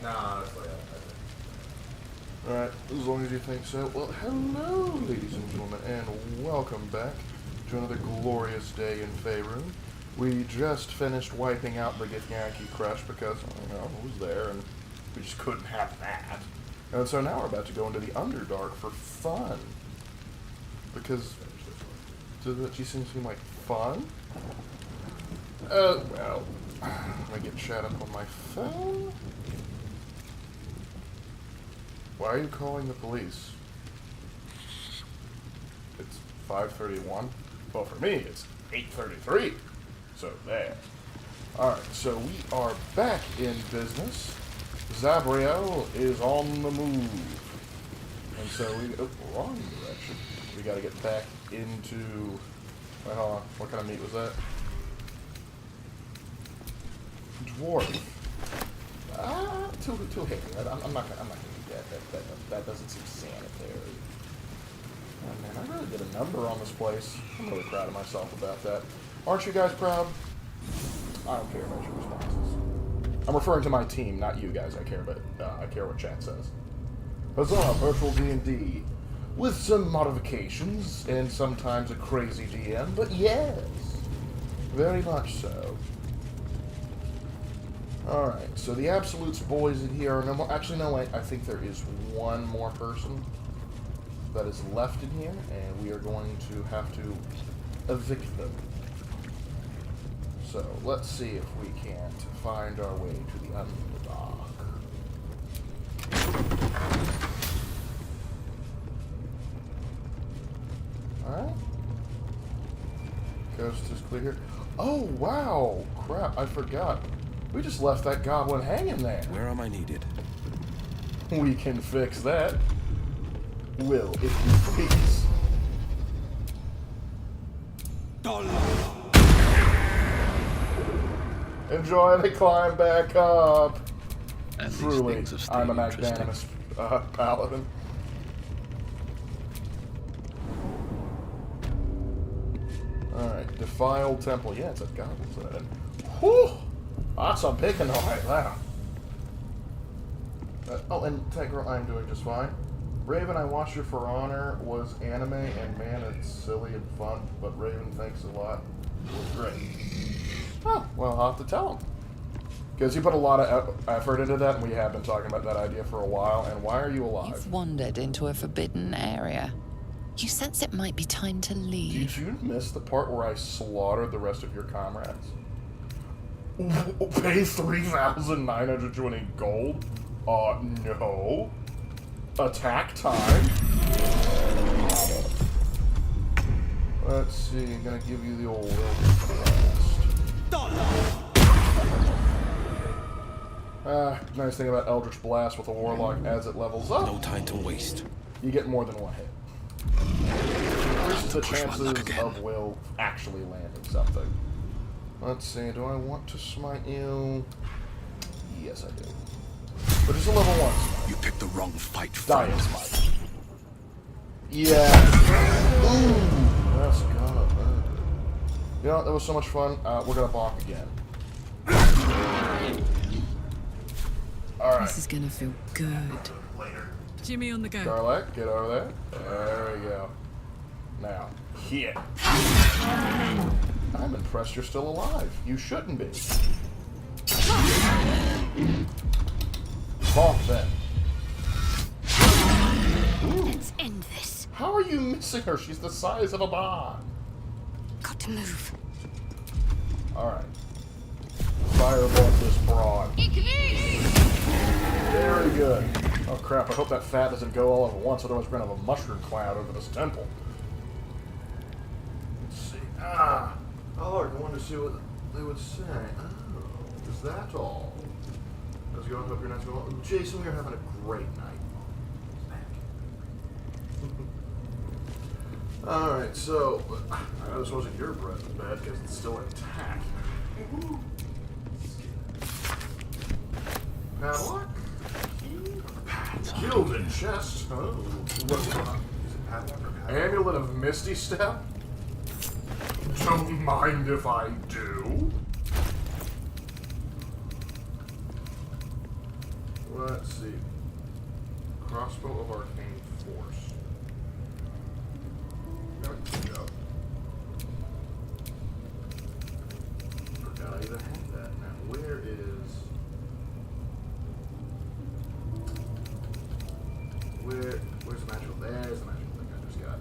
Nah, that's like Alright, as long as you think so. Well, hello, ladies and gentlemen, and welcome back to another glorious day in Faerun. We just finished wiping out the Githyanki Crush because, you know, it was there, and we just couldn't have that. And so now we're about to go into the Underdark for fun. Because, does that just seem like fun? Well, let me get chat up on my phone. Why are you calling the police? It's 5:31. Well, for me, it's 8:33. So, there. Alright, so we are back in business. Zabriel is on the move. And so we... Oh, wrong direction. We gotta get back into... Wait, hold on. What kind of meat was that? Dwarf. Too heavy. I'm not gonna eat that. That doesn't seem sanitary. Oh man, I really did a number on this place. I'm really proud of myself about that. Aren't you guys proud? I don't care about your responses. I'm referring to my team, not you guys. I care what chat says. Huzzah, virtual D&D. With some modifications, and sometimes a crazy DM, but yes. Very much so. Alright, so the Absolutes boys in here are no more. Actually, no, wait. I think there is one more person that is left in here, and we are going to have to evict them. So, let's see if we can't find our way to the Underdark. Alright. Coast is clear. Oh, wow! Crap, I forgot. We just left that goblin hanging there. Where am I needed? We can fix that. Will, if you please. Enjoy the climb back up. And Truly, these things I'm a are staying magnanimous paladin. Alright, defiled temple. Yeah, it's a goblin's head. Whew! That's a big one right there. Oh, and Tegra, I'm doing just fine. Raven, I watched your For Honor was anime, and man, it's silly and fun, but Raven, thanks a lot. It was great. Oh, well, I'll have to tell him. Because he put a lot of effort into that, and we have been talking about that idea for a while, and why are you alive? You've wandered into a forbidden area. You sense it might be time to leave. Did you miss the part where I slaughtered the rest of your comrades? Pay 3,920 gold? No. Attack time? Let's see, I'm gonna give you the old Blast. Nice thing about Eldritch Blast with a Warlock, as it levels up, No time to waste. you get more than one hit. Increases the chances of Will actually landing something. Let's see, do I want to smite you? Yes, I do. But it's a level 1 smite. You picked the wrong fight, Dying friend. smite. Yeah. Ooh, that's gonna hurt. You know, that was so much fun. We're gonna balk again. Alright. This is gonna feel good. Jimmy on the go. Darlek, get over there. There we go. Now, hit. I'm impressed you're still alive. You shouldn't be. Bonk then. Let's end this. How are you missing her? She's the size of a bomb. Got to move. Alright. Firebolt this broad. Very good. Oh crap, I hope that fat doesn't go all over once, otherwise we're gonna have a mushroom cloud over this temple. Let's see. Oh, Lark, I wanted to see what they would say. Oh, is that all? How's it going? Hope your night's going well. Jason, we are having a great night. Alright, so, I know this wasn't your present bed because it's still intact. Padlock? Gilded chest. Oh. What's that? Is it padlock or padlock? Amulet of Misty Step? Don't mind if I do. Let's see. Crossbow of Arcane Force. Go. Forgot I even had that. Now, where's the magical? There's the magical thing I just got.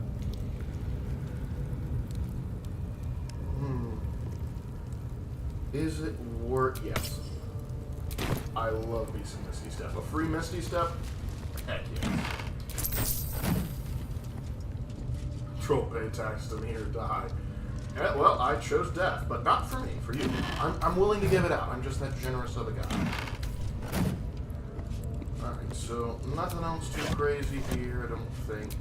Is it worth? Yes. I love me some Misty Step. A free Misty Step? Heck yeah. Troll pay tax to me or die. Yeah, well, I chose death, but not for me, for you. I'm willing to give it out. I'm just that generous of a guy. Alright, so nothing else too crazy here, I don't think.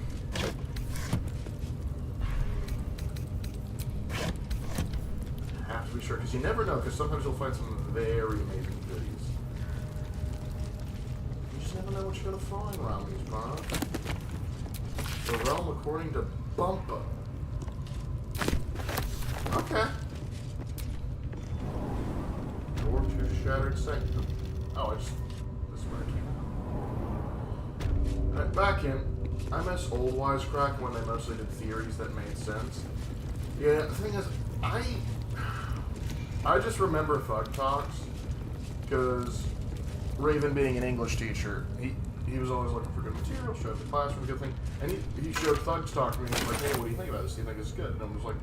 Have to be sure, because you never know, because sometimes you'll find some very amazing goodies. You just never know what you're going to find around these parts. The realm according to Bumpa. Okay. Door to Shattered Sanctum. Oh, this is where I came out. Alright, back in. I miss old Wisecrack when they mostly did theories that made sense. Yeah, the thing is, I just remember Thug Talks, because Raven being an English teacher, he was always looking for good material, showed the classroom good thing, and he showed Thug's Talk to me, and he was like, hey, what do you think about this? Do you think it's good? And I was like,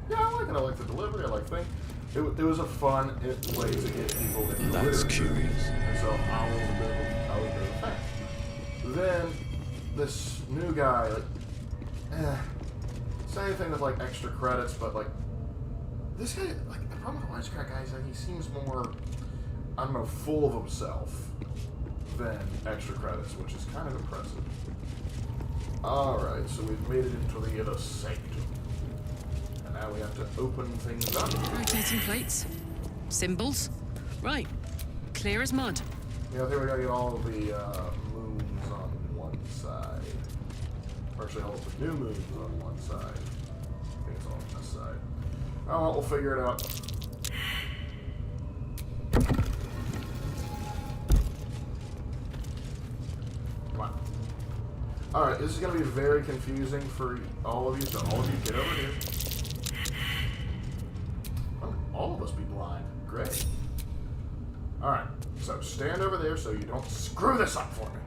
yeah, I like it. I like the delivery. I like things. It was a fun way to get people into That's literature. curious. And so I was a bit of a fan. Then this new guy, like, say anything with like extra credits, but like this guy, like the problem with the Wisecrack guy is that he seems more, I don't know, full of himself than extra credits, which is kind of impressive. All right, so we've made it into the inner sanctum. Now we have to open things up. Rotating plates. Symbols. Right. Clear as mud. Yeah, I think we gotta get all of the moons on one side. Or actually, all of the new moons on one side. I think it's all on this side. Oh, well, we'll figure it out. Come on. Alright, this is gonna be very confusing for all of you, so all of you get over here. All of us be blind. Great. Alright, so stand over there so you don't screw this up for me.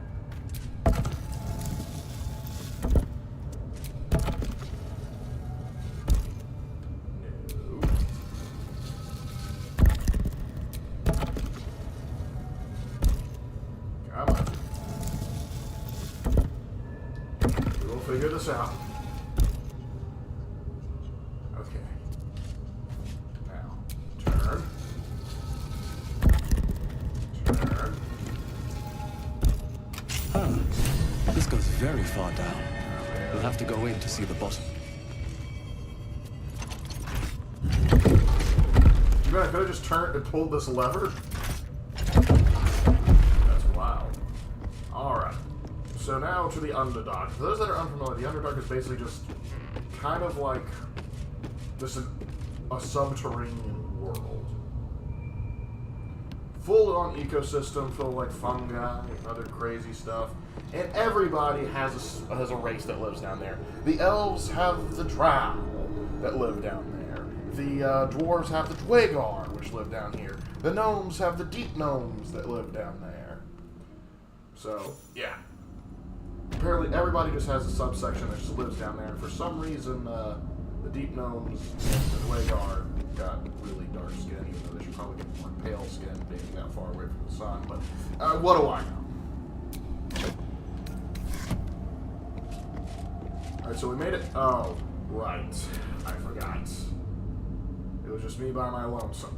No. Come on. We'll figure this out. Very far down. We'll have to go in to see the bottom. You bet I could have just turned and pulled this lever? That's wild. Alright. So now to the Underdark. For those that are unfamiliar, the Underdark is basically just kind of like just a subterranean world. Full-on ecosystem full of like fungi and other crazy stuff. And everybody has a race that lives down there. The elves have the drow that live down there. The dwarves have the Dwagar, which live down here. The gnomes have the deep gnomes that live down there. So, yeah. Apparently everybody just has a subsection that just lives down there. And for some reason, the deep gnomes and the Dwagar got really dark skin, even though they should probably get more pale skin being that far away from the sun. But what do I know? Alright, so we made it. Oh, right. I forgot. It was just me by my lonesome.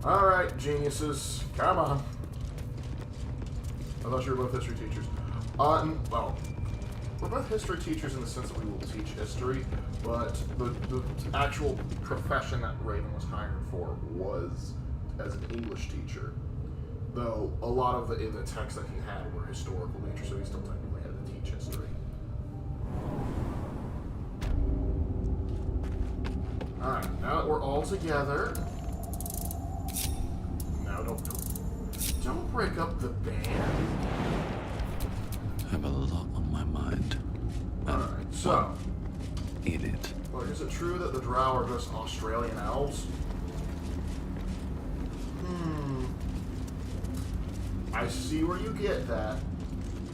Alright, geniuses. Come on. I thought you were both history teachers. Well, we're both history teachers in the sense that we will teach history, but the actual profession that Raven was hired for was as an English teacher. Though a lot of the texts that he had were historical nature, so he still technically had to teach history. Alright, now that we're all together... Now don't do it. Don't break up the band. I have a lot on my mind. Alright, so. In it. Look, is it true that the Drow are just Australian elves? I see where you get that.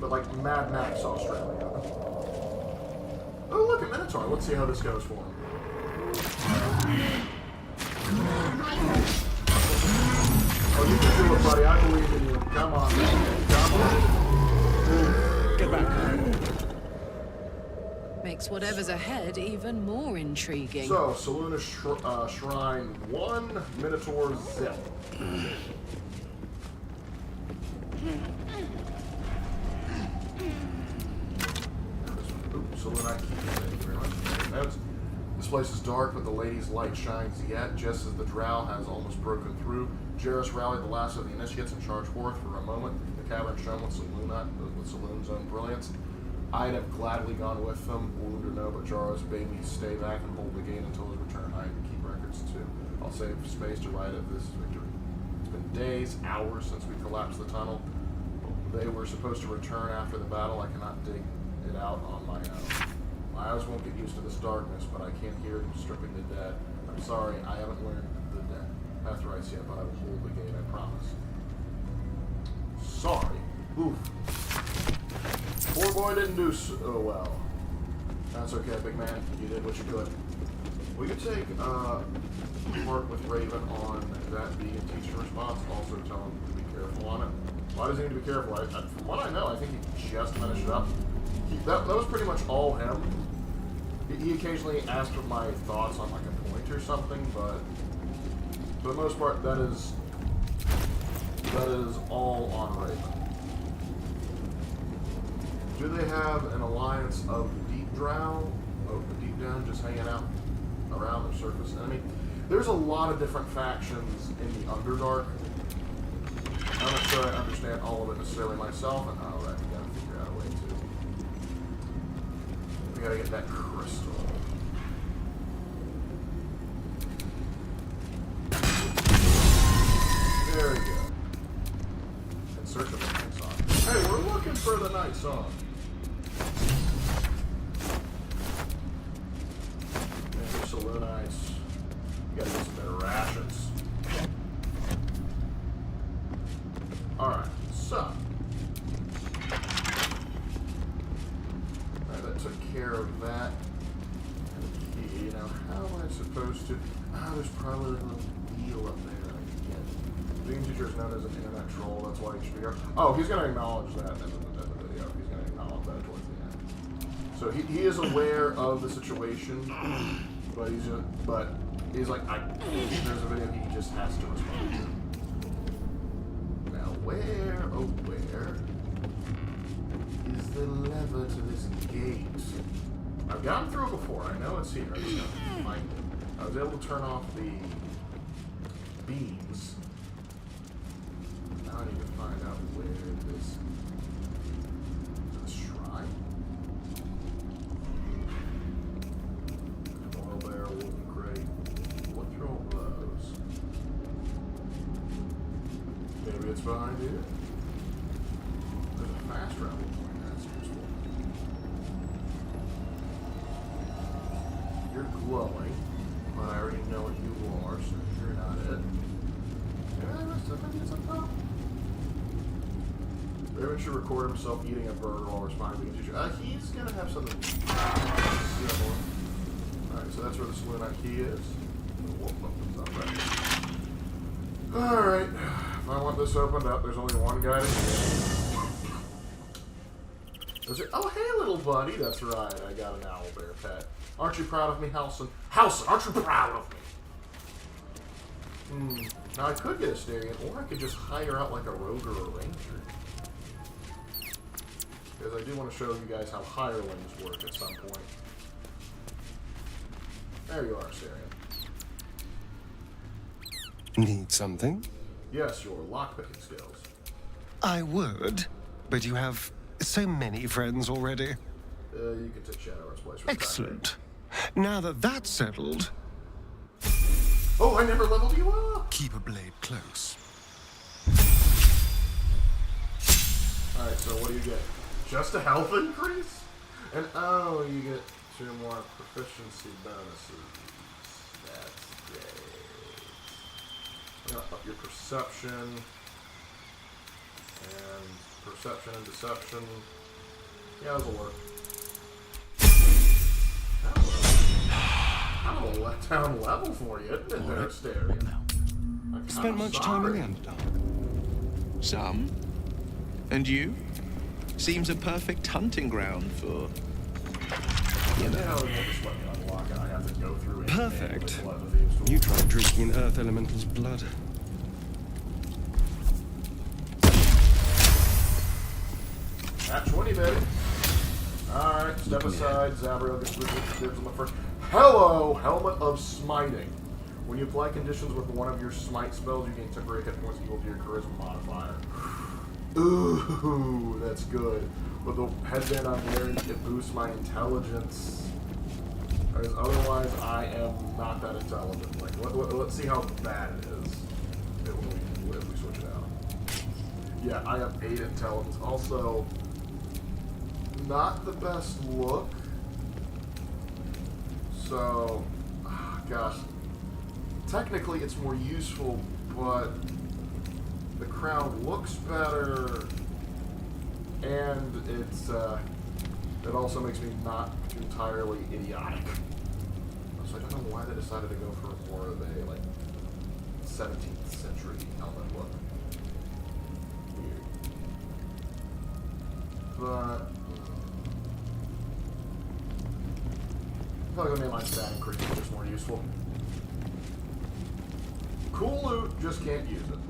But like Mad Max Australia. Oh, look, a Minotaur. Let's see how this goes for him. Oh, you can do it, buddy. I believe in you. Come on, man. Come on. Get back. Makes whatever's ahead even more intriguing. So, Saluna Shrine 1, Minotaur Zip. Oops, Saluna Key. Thank you very much. Notes. This place is dark, but the lady's light shines yet, just as the drow has almost broken through. Jairus rallied the last of the initiates and charged forth for a moment. The cavern shone with Saloon's own brilliance. I'd have gladly gone with them, wound or no, but Jairus bade me stay back and hold the gate until his return. I can keep records too. I'll save space to write of this victory. It's been days, hours since we collapsed the tunnel. They were supposed to return after the battle. I cannot dig it out on my own. My eyes won't get used to this darkness, but I can't hear them stripping the dead. I'm sorry, I haven't learned the path rights yet, but I will hold the gate, I promise. Sorry. Oof. Poor boy didn't do so well. That's okay, big man. You did what you could. We could take part with Raven on that being a teaching response. Also tell him to be careful on it. Why does he need to be careful? From what I know, I think he just finished it up. That was pretty much all him. He occasionally asked for my thoughts on like a point or something, but for the most part, that is all on Raven. Do they have an alliance of deep drow? Oh, deep down, just hanging out around the surface enemy. There's a lot of different factions in the Underdark. I'm not sure I understand all of it necessarily myself, and alright, we gotta figure out a way to. We gotta get that crystal. There we go. In search of the night song. Hey, we're looking for the night song. Salunites. You gotta get some better rations. Alright, so. Alright, that took care of that. And the key. Now, how am I supposed to. There's probably a little wheel up there that I can get. Being teacher is known as an internet troll, that's why you should be careful. Oh, he's gonna acknowledge that in the video. He's gonna acknowledge that towards the end. So he is aware of the situation, but he's like, there's a video he just has to respond to. Now where is the lever to this gate? I've gotten through it before, I know it's here, I just have to find it. I was able to turn off the beams. Now I need to find out where this shrine. Oil barrel, wooden crate. What through all those? Maybe it's behind here. There's a fast travel point, that's useful. You're glowing, but I already know what you are, so you're not it. Raven should record himself eating a burger while responding to the teacher. He's gonna have something. Alright, so that's where the Salunite key is. Alright, if I want this opened up, there's only one guy to get. Oh, hey, little buddy. That's right, I got an owlbear pet. Aren't you proud of me, Halson? Halson, aren't you proud of me? Now, I could get a Starion, or I could just hire out like a rogue or a ranger. Because I do want to show you guys how hirelings work at some point. There you are, Starion. Need something? Yes, your lockpicking skills. I would, but you have so many friends already. You can take Shadow's place. Excellent. Now that that's settled... Oh, I never leveled you up! Keep a blade close. Alright, so what do you get? Just a health increase? And oh, you get 2 more proficiency bonuses. That's great. I'm gonna up your perception. And perception and deception. Yeah, this'll work. Kind of a letdown level for you, isn't it, there, Asteria? Spent much time in the Underdark? Some. And you? Seems a perfect hunting ground for... You know, they just let me unlock it. I have to go through it. Perfect. You tried drinking in Earth Elemental's blood. At 20, baby. Alright, step aside. Zabriel gets dibs on the first. Hello, Helmet of Smiting. When you apply conditions with one of your smite spells, you gain temporary hit points equal to your charisma modifier. Ooh, that's good. With the headband I'm wearing, it boosts my intelligence. Because otherwise, I am not that intelligent. Like, let's see how bad it is if we switch it out. Yeah, I have 8 intelligence. Also, not the best look. So, gosh. Technically, it's more useful, but the crown looks better, and it also makes me not entirely idiotic. So I don't know why they decided to go for more of a, like, 17th century helmet look. Weird. But I feel like the mainline stat increase is just more useful. Cool loot, just can't use it.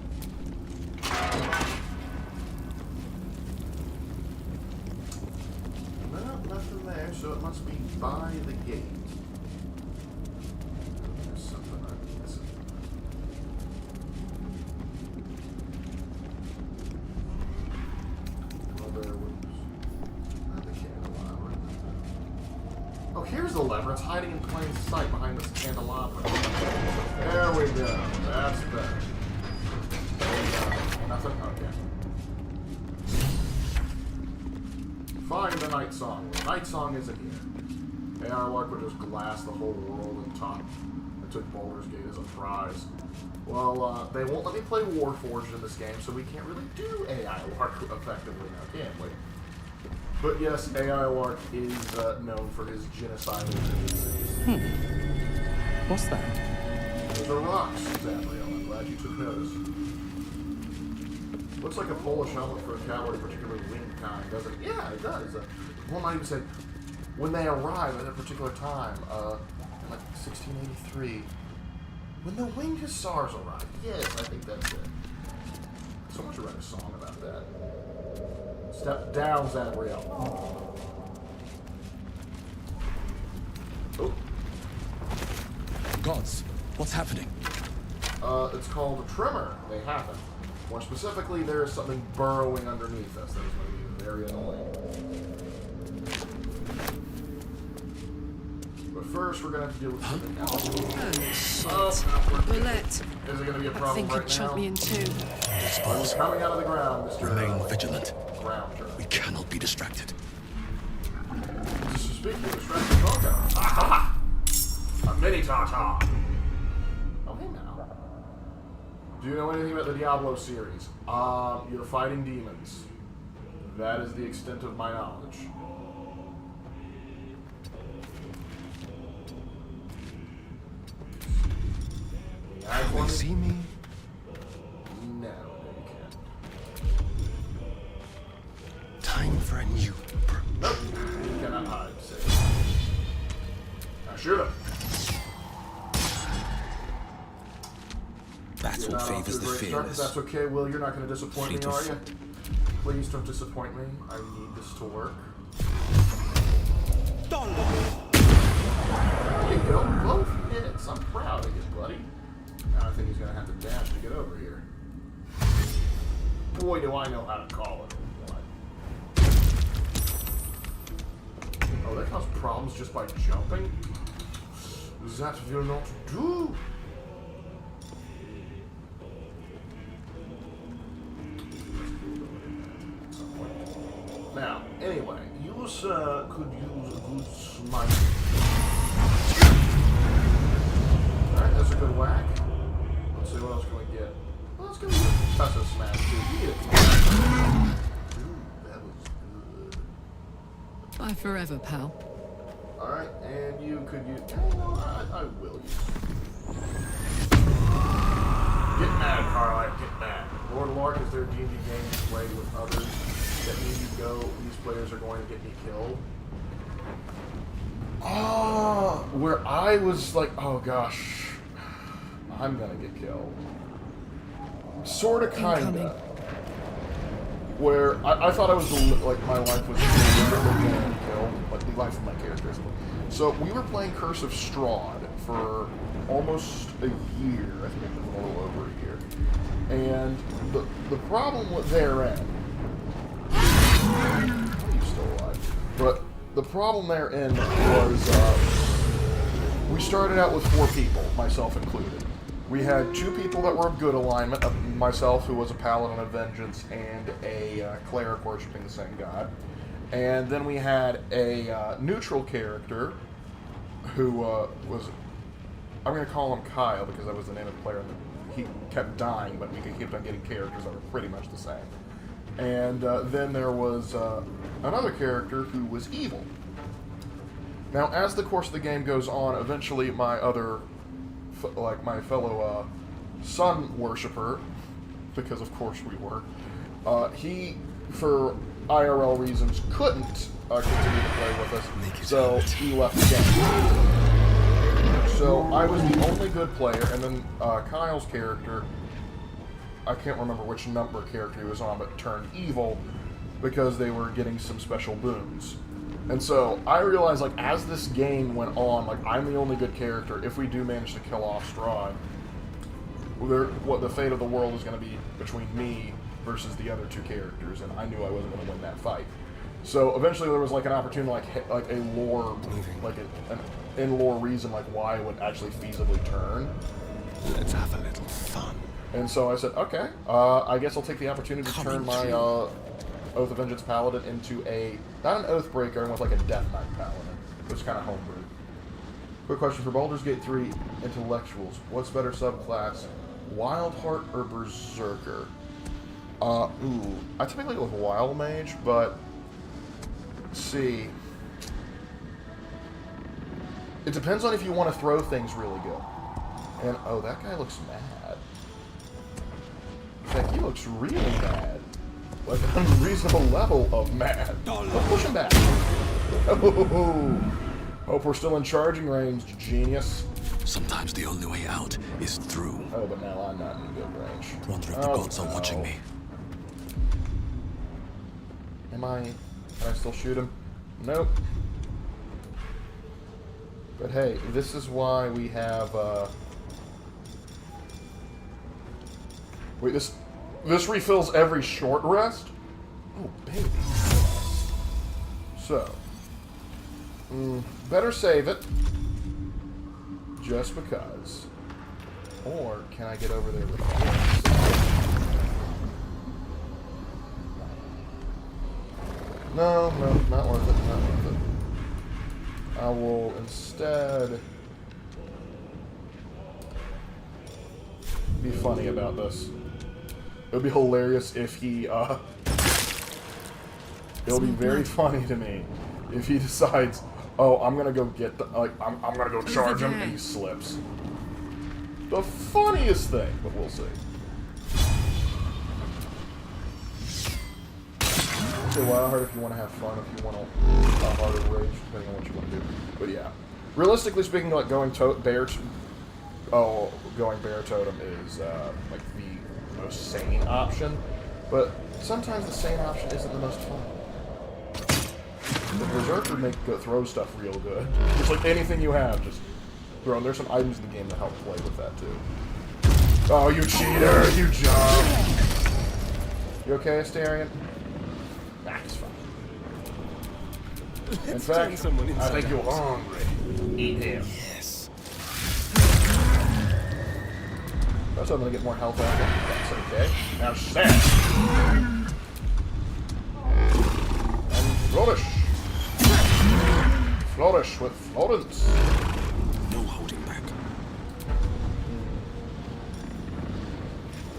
No, nothing there, so it must be by the gate. There's something I'm missing. Well, there was... Not the candelabra. Oh, here's the lever. It's hiding in plain sight behind this candelabra. There we go. That's better. Nothing? Okay. Find the Night Song. The Night Song isn't here. AI Lark would just glass the whole world and top. I took Baldur's Gate as a prize. Well, they won't let me play Warforged in this game, so we can't really do AI Lark effectively now, can we? But yes, AI Lark is known for his genocidal tendencies. What's that? Those are rocks, Zabriel. I'm glad you took notice. Looks like a Polish helmet for a cavalry, particularly winged kind, doesn't it? Yeah, it does. One might even say, when they arrive at a particular time, in like 1683, when the winged hussars arrive. Yes, I think that's it. Someone should write a song about that. Step down, Zabriel. Oh. Gods, what's happening? It's called a tremor. They happen. More specifically, there is something burrowing underneath us that is going to be very annoying. But first, we're going to have to deal with something else. Oh, shit. Bullet. Is it going to be a I problem think right it chopped now? me in two. Dispose. Coming out of the ground, Mr. Remain vigilant. Grounder. We cannot be distracted. Speaking of distracted Tartar. Aha! A mini Tartar. Oh, hey now. Do you know anything about the Diablo series? You're fighting demons. That is the extent of my knowledge. Can they see me? No, you can't. Time for a new approach. Nope. You cannot hide. Safe. Now shoot him. Battle favors the fearless. That's okay, Will. You're not going to disappoint me, Fleet of are you? foot. Please don't disappoint me. I need this to work. There you go. Both hits. I'm proud of you, buddy. Now I think he's going to have to dash to get over here. Boy, do I know how to call it. Oh, that caused problems just by jumping? That will not do. sir could use a good smite. Alright, that's a good whack. Let's see, what else can we get? Well, let's go with a Tessa Smash, too. Eat it. Ooh, that was good. Bye forever, pal. Alright, and you could use... I will use... Get mad, Carlite, get mad. Lord Lark, is there a D&D game you play with others that mean you go, these players are going to get me killed? Where I was like, oh gosh, I'm gonna get killed. Sorta, kinda. Where I thought I was, like, my life was going to be killed, like the life of my characters. So we were playing Curse of Strahd for almost a year, I think it was a little over a year. And the problem with therein, he's still alive, but the problem therein was we started out with 4 people, myself included. We had 2 people that were of good alignment, myself who was a paladin of vengeance and a cleric worshipping the same god. And then we had a neutral character who was, I'm going to call him Kyle because that was the name of the player. He kept dying, but we could keep on getting characters that were pretty much the same. And then there was another character who was evil. Now, as the course of the game goes on, eventually my other, like my fellow sun worshiper, because of course we were, he, for IRL reasons, couldn't continue to play with us, so he left the game. So I was the only good player, and then Kyle's character, I can't remember which number character he was on, but turned evil because they were getting some special boons. And so I realized, like, as this game went on, like, I'm the only good character. If we do manage to kill off Strahd, what the fate of the world is going to be between me versus the other 2 characters, and I knew I wasn't going to win that fight. So eventually there was, like, an opportunity, like a lore, like an in-lore reason, like, why it would actually feasibly turn. Let's have a little fun. And so I said, okay, I guess I'll take the opportunity to turn my Oath of Vengeance Paladin into a, not an Oathbreaker, and with like a Death Knight Paladin, which is kind of homebrew. Quick question for Baldur's Gate 3 Intellectuals. What's better subclass, Wildheart or Berserker? I typically go with Wild Mage, but, let's see. It depends on if you want to throw things really good. And, oh, that guy looks mad. In fact, he looks really mad. Like an unreasonable level of mad. Let's push him back. Oh, hope we're still in charging range, genius. Sometimes the only way out is through. Oh, but now I'm not in good range. Wonder if the gods are watching me. Can I still shoot him? Nope. But hey, this is why we have, wait, this refills every short rest? Oh, baby. So. Better save it. Just because. Or, can I get over there with this? No, not worth it, not worth it. I will instead be funny about this. It would be hilarious if he, it'll be very funny to me if he decides, oh, I'm gonna go get the, like, I'm gonna go charge him, and he slips. The funniest thing, but we'll see. So Wildheart if you want to have fun, if you want a harder rage, depending on what you want to do. But yeah, realistically speaking, like going bear totem is like the most sane option. But sometimes the sane option isn't the most fun. The Berserker go throw stuff real good. It's like anything you have, just throw. And there's some items in the game that help play with that too. Oh, you cheater! You jump! You okay, Astarion? Nah, it's fine. In fact, I think you're hungry. Eat him. Yes. That's I'm gonna get more health out of it. That's okay. Now stand. And rubbish. Flourish with Florence. No holding back.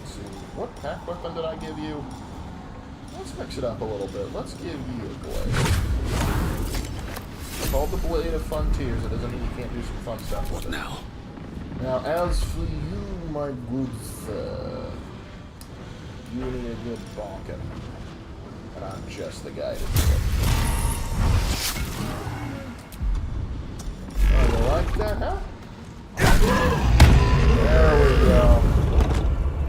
Let's see. What pack weapon did I give you? Let's mix it up a little bit. Let's give you a blade. It's called the Blade of Fun Tears. It doesn't mean you can't do some fun stuff with it. Now, Now, as for you, my good sir, you need a good bonking. And I'm just the guy to do it. Oh, you like that, huh? There we go.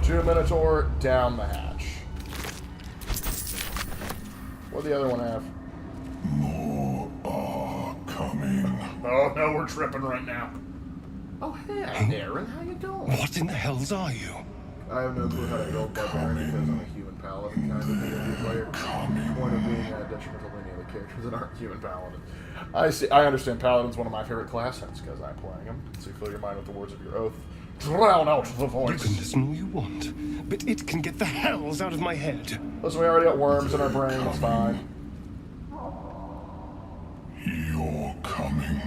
2 Minotaur down the hatch. What'd the other one have? More are coming. Oh, no, we're tripping right now. Oh, hey, Aaron, how you doing? What in the hells are you? I have no clue how to build barbarian because I'm a human paladin kind of D&D player. Point of being detrimental to any other characters that aren't human paladin. I see. I understand paladin's one of my favorite class sets because I'm playing them. So you fill your mind with the words of your oath. Drown out the You voice. can listen all you want, but it can get the hells out of my head. Listen, we already got worms in our brain. It's fine. You're coming.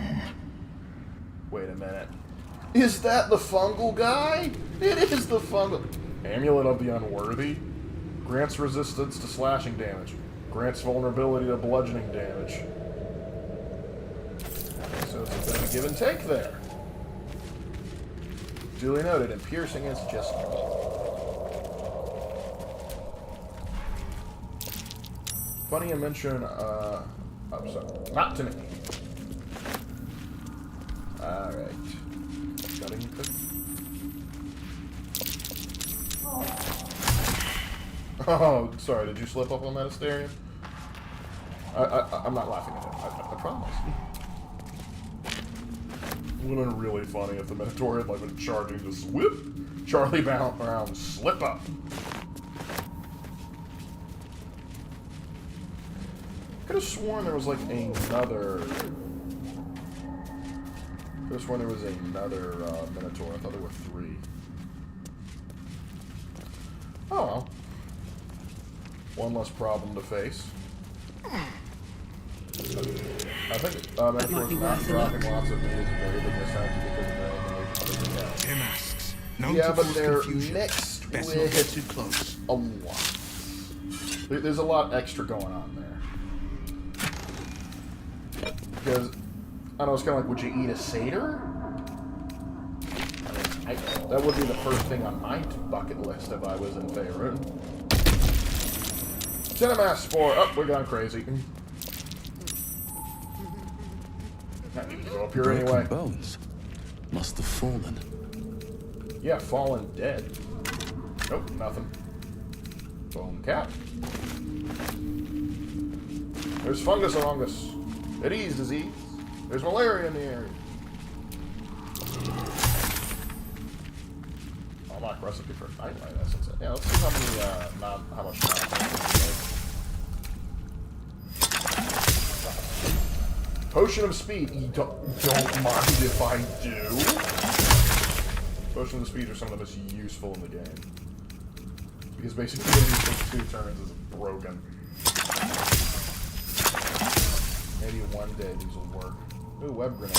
Wait a minute. Is that the fungal guy? It is the fungal. Amulet of the Unworthy. Grants resistance to slashing damage. Grants vulnerability to bludgeoning damage. So it's a bit of a give and take there. Duly noted, and piercing is just me. Funny you mention, oh, sorry. Not to me. Alright. Cutting cook. Oh, sorry, did you slip up on that Asterion? I'm not laughing at it, I promise. It would have been really funny if the Minotaur had like been charging, just whip, Charlie bound around, slip up. Could have sworn there was like another. Could have sworn there was another Minotaur. I thought there were 3. Oh well. One less problem to face. I think Minotaur's not dropping lots of meat is a very big mistake because of their animation. Their masks. Known Yeah, to but cause they're confusion. mixed Best not get with too close. a lot. There's a lot extra going on there. Because, I don't know, it's kind of like, would you eat a satyr? I mean, that would be the first thing on my bucket list if I was in Faerun. Cinemass Spore. Oh, we're gone crazy. I need to go up here broken anyway. bones. Must have fallen. Yeah, fallen dead. Nope, nothing. Bone cap. There's fungus among us. Eddie's disease. There's malaria in the area. Unlock recipe for nightlight essence. Yeah, let's see how many, how much Potion of Speed. You don't mind if I do. Potion of Speed are some of the most useful in the game. Because basically everything 2 turns is broken. Maybe one day these will work. Ooh, web grenade.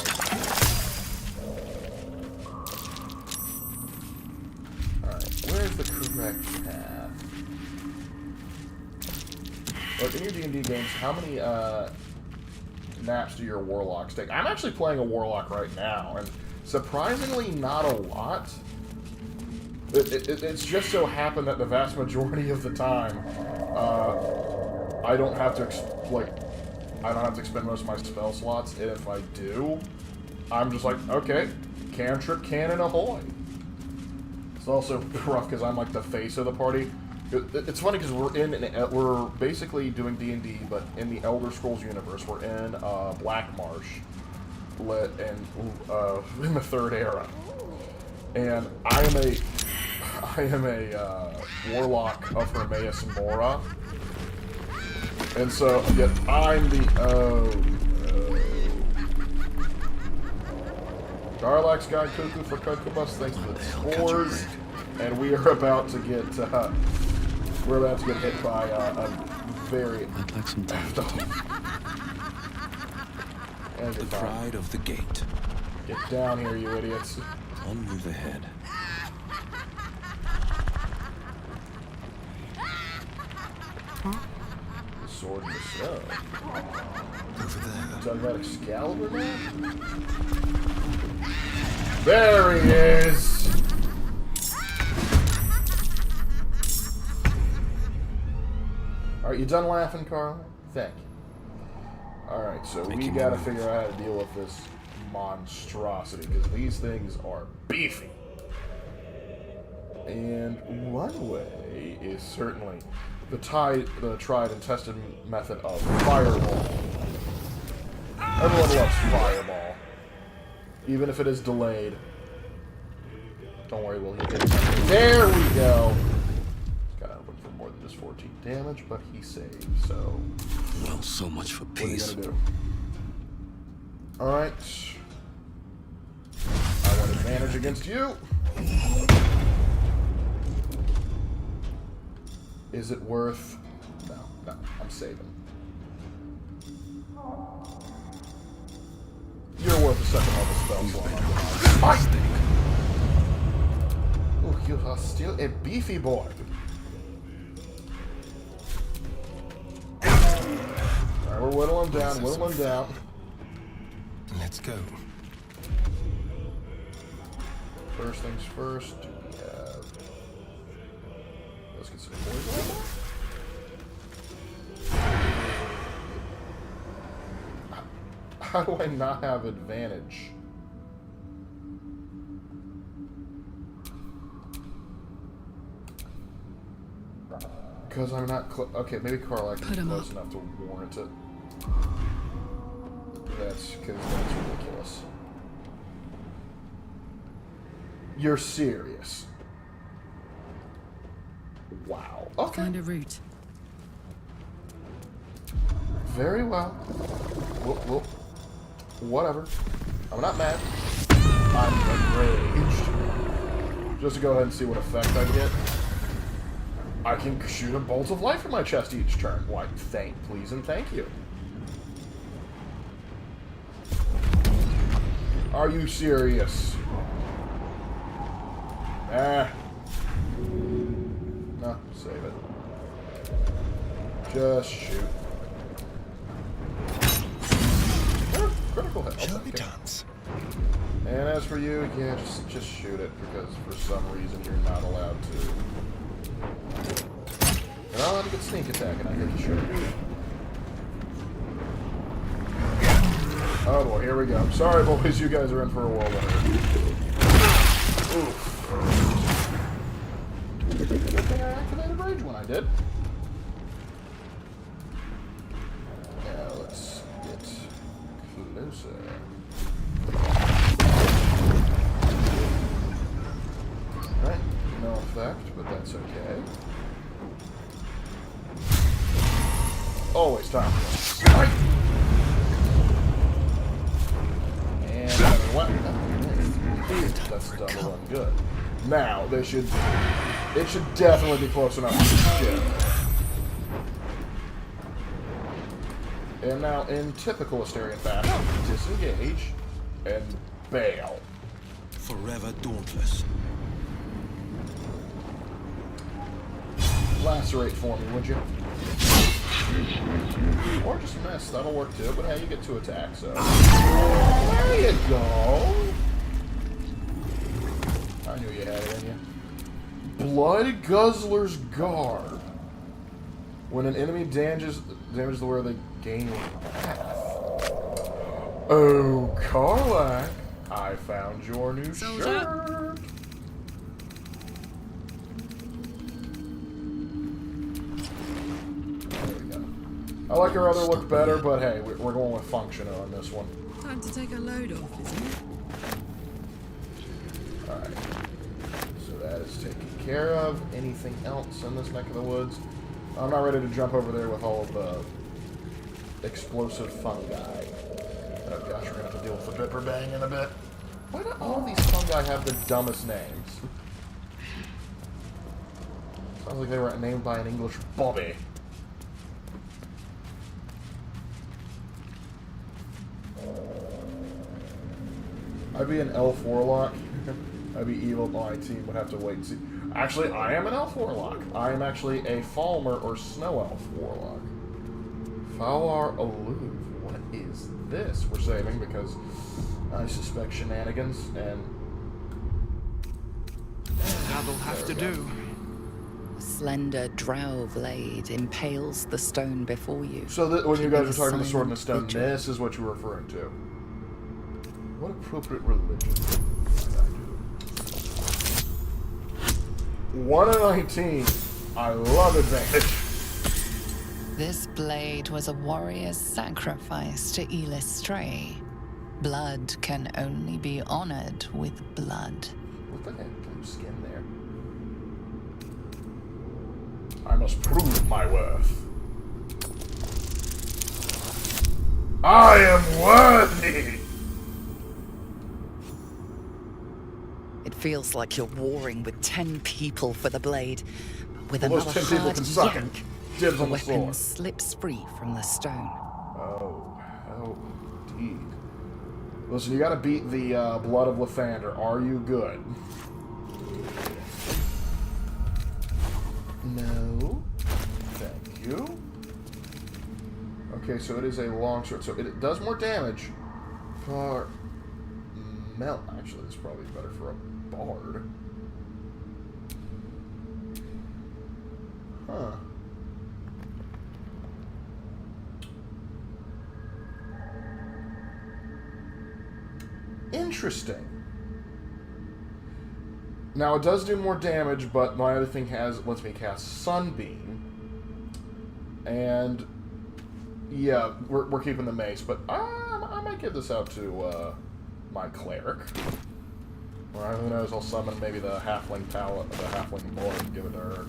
Alright, where's the correct path? Look, in your D&D games, how many, naps do your warlocks take? I'm actually playing a warlock right now, and surprisingly not a lot. It's just so happened that the vast majority of the time, I don't have to expend most of my spell slots, and if I do, I'm just like, okay, cantrip cannon ahoy. It's also rough because I'm like the face of the party. It's funny because we're basically doing D&D, but in the Elder Scrolls universe, we're in Black Marsh, in the 3rd era, and I am a warlock of Hermaeus Mora, and so yet I'm the Darlax Guide Cuckoo for Cuckoo thanks to the spores, and we are about to get hit by a very I'd like some time. And The you're fine. pride of the gate. Get down here, you idiots. I'll move ahead. The sword in the snow. Over there. Talking about Excalibur now? There he is! Alright, you done laughing, Carl? Thank you. Alright, so we Making gotta moves. figure out how to deal with this monstrosity, because these things are beefy. And one way is certainly the tried and tested method of fireball. Everyone loves fireball. Even if it is delayed. Don't worry, we'll hit it. There we go! Got open for more than just 14 damage, but he saved, so... Well, so much for What are you peace. gonna do? Alright. I want advantage against you! Is it worth... No, I'm saving. You're worth a second level spell slot. Oh, you are still a beefy boy. Alright, we're whittling down. Let's go. First things first, do we have... Let's get some poison. How do I not have advantage? Because I'm not okay, maybe Carlac is close enough to warrant it. That's ridiculous. You're serious. Wow. Okay. Find a route. Very well. Whatever. I'm not mad. I'm enraged. Just to go ahead and see what effect I get. I can shoot a bolt of light from my chest each turn. Why, please and thank you. Are you serious? Ah. No, save it. Just shoot. Critical hit. Shall Okay. we dance? And as for you, yeah, just shoot it, because for some reason you're not allowed to. You're not allowed to get sneak attack, and I get to shoot it. Oh boy, here we go. Sorry, boys, you guys are in for a whirlwind. Oof. Good thing I activated rage when I did. Now let's get closer. Right, no effect, but that's okay. Always time for a strike. And another one. That's double and good. Now it should definitely be close enough to shit. And now, in typical Asterian fashion, disengage and bail. Forever dauntless. Lacerate for me, would you? Or just miss, that'll work too, but hey, you get 2 attacks, so... There you go! I knew you had it in you. Blood Guzzler's Guard. When an enemy damages the wearer, they gain wrath. Oh, Karlach, I found your new shirt. There we go. I like our other look better, but hey, we're going with function on this one. Time to take a load off, isn't it? Alright. So that is taken care of. Anything else in this neck of the woods? I'm not ready to jump over there with all of the explosive fungi. Oh gosh, we're going to have to deal with the Bipper Bang in a bit. Why do all of these fungi have the dumbest names? Sounds like they were named by an English Bobby. I'd be an elf warlock. I'd be evil. My team would have to wait and see. Actually, I am an elf warlock. I am actually a Falmer or snow elf warlock. Falar Aloof. What is this? We're saving because I suspect shenanigans and... That'll have to do. A slender drow blade impales the stone before you. So that when you guys are talking Keeping about sword and the silent stone, vigil. this is what you're referring to. What appropriate religion? 1 in 19. I love advantage. This blade was a warrior's sacrifice to Elistray. Blood can only be honored with blood. Look like I have blue skin there. I must prove my worth. I am worthy! It feels like you're warring with 10 people for the blade. With Well, those another 10 people hard can suck it. yank, Dibs the on the weapon sword. slips free from the stone. Oh, indeed. Listen, you gotta beat the Blood of Lathander. Are you good? No. Thank you. Okay, so it is a longsword. So it does more damage. For melt. Actually, this is probably better for a bard. Huh. Interesting. Now, it does do more damage, but my other thing lets me cast Sunbeam. And, yeah, we're keeping the mace, but I might give this out to my cleric. Or who knows, I'll summon maybe the halfling palette, the halfling boy, and give it to her.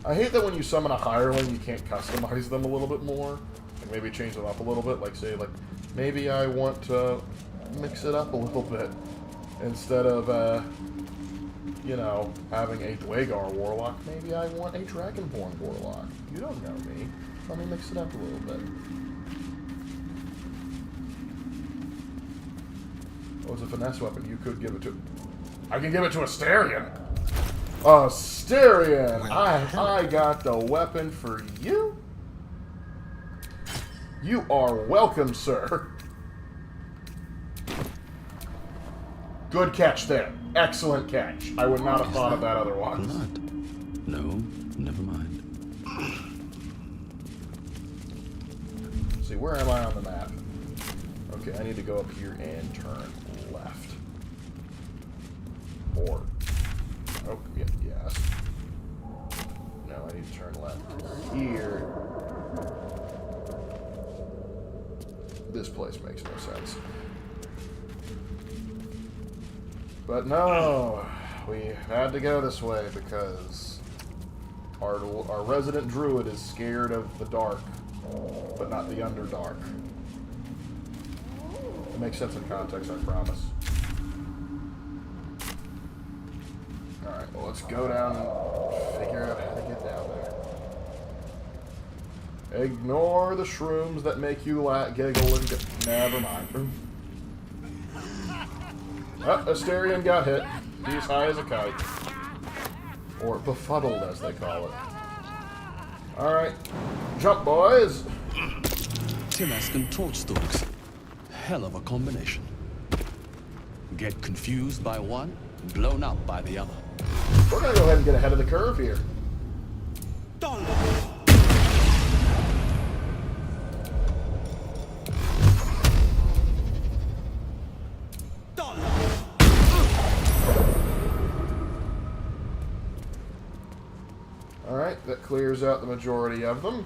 I hate that when you summon a hireling, you can't customize them a little bit more. Like maybe change them up a little bit. Like, say, like, maybe I want to mix it up a little bit. Instead of, you know, having a Dwagar warlock, maybe I want a Dragonborn warlock. You don't know me. Let me mix it up a little bit. Oh, it's a finesse weapon. You could give it to... I can give it to Asterion! Asterion! I got the weapon for you? You are welcome, sir. Good catch there. Excellent catch. I would not have thought of that otherwise. Blood? No, never mind. See, where am I on the map? Okay, I need to go up here and turn left. Or... Oh, yeah, yes. No, I need to turn left. Here... This place makes no sense. But no, we had to go this way because our resident druid is scared of the dark, but not the underdark. It makes sense in context, I promise. Alright, well, let's go down and figure out how to get down there. Ignore the shrooms that make you giggle and get... Never mind. Oh, Asterion got hit. He's high as a kite. Or befuddled, as they call it. Alright. Jump, boys! Timask and Torchstalks. Hell of a combination. Get confused by one, blown up by the other. We're gonna go ahead and get ahead of the curve here. Alright, that clears out the majority of them.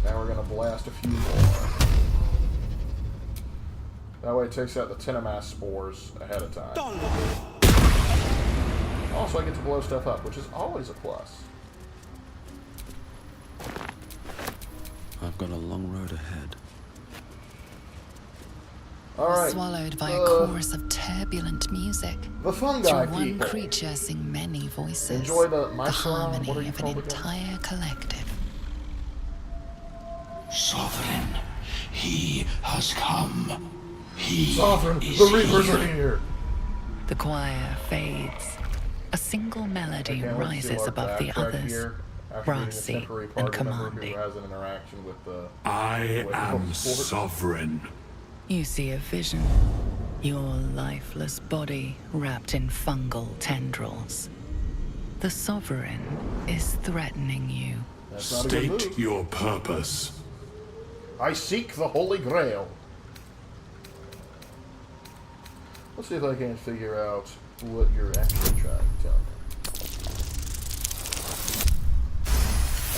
Now we're going to blast a few more. That way it takes out the Tinamass spores ahead of time. Also, I get to blow stuff up, which is always a plus. I've got a long road ahead. Alright. Swallowed by a chorus of turbulent music. The fungi Through one people. creature sing many voices. Enjoy the the maestro. What are harmony you of an called again? entire collective. Sovereign, He has come. He Sovereign, is the Reapers are here. here. The choir fades. A single melody Again, let's see rises Lark above the backtrack others, here after meeting a brassy temporary and party member who commanding. has an interaction with the I am Sport. sovereign. You see a vision. Your lifeless body wrapped in fungal tendrils. The Sovereign is threatening you. That's not a good State move. your purpose. I seek the Holy Grail. Let's see if I can figure out what you're actually trying to tell me.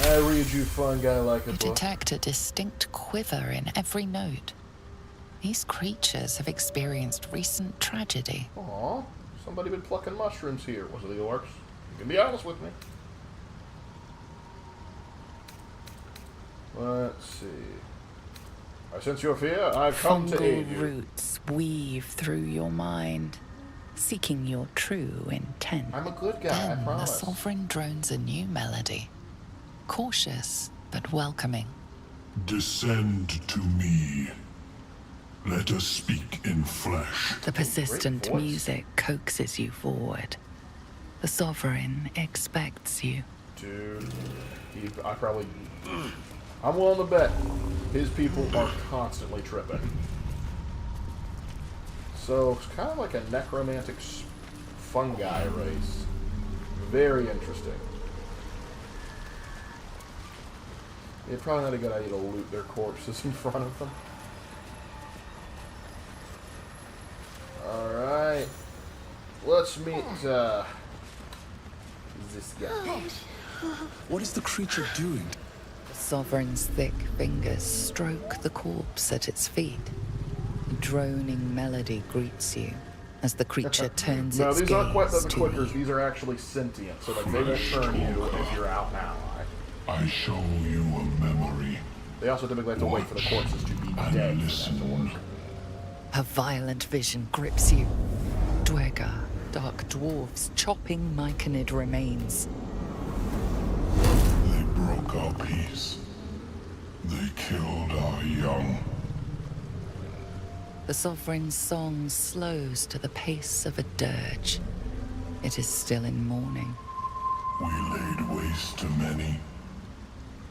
I read you, fun guy like a You book. detect a distinct quiver in every note. These creatures have experienced recent tragedy. Aw, somebody been plucking mushrooms here. Was it the orcs? You can be honest with me. Let's see. I sense your fear. I've come to aid Fungal you. roots weave through your mind, seeking your true intent. I'm a good guy, I Then the promise. Sovereign drones a new melody, cautious but welcoming. Descend to me. Let us speak in flesh. The persistent voice. music coaxes you forward. The Sovereign expects you. Dude, I'm willing to bet his people are constantly tripping. So, it's kind of like a necromantic fungi race. Very interesting. It's probably not a good idea to loot their corpses in front of them. Alright. Let's meet, this guy. What is the creature doing? The Sovereign's thick fingers stroke the corpse at its feet. A droning melody greets you as the creature turns No, its these gaze aren't quite the to clickers. you. These are actually sentient, so like they won't turn you if you're out now. I show you a memory. They also typically have to wait for the corpses to be And dead for that to listen. work. A violent vision grips you. Dwegar, dark dwarves chopping myconid remains. They broke our peace. They killed our young. The Sovereign's song slows to the pace of a dirge. It is still in mourning. We laid waste to many,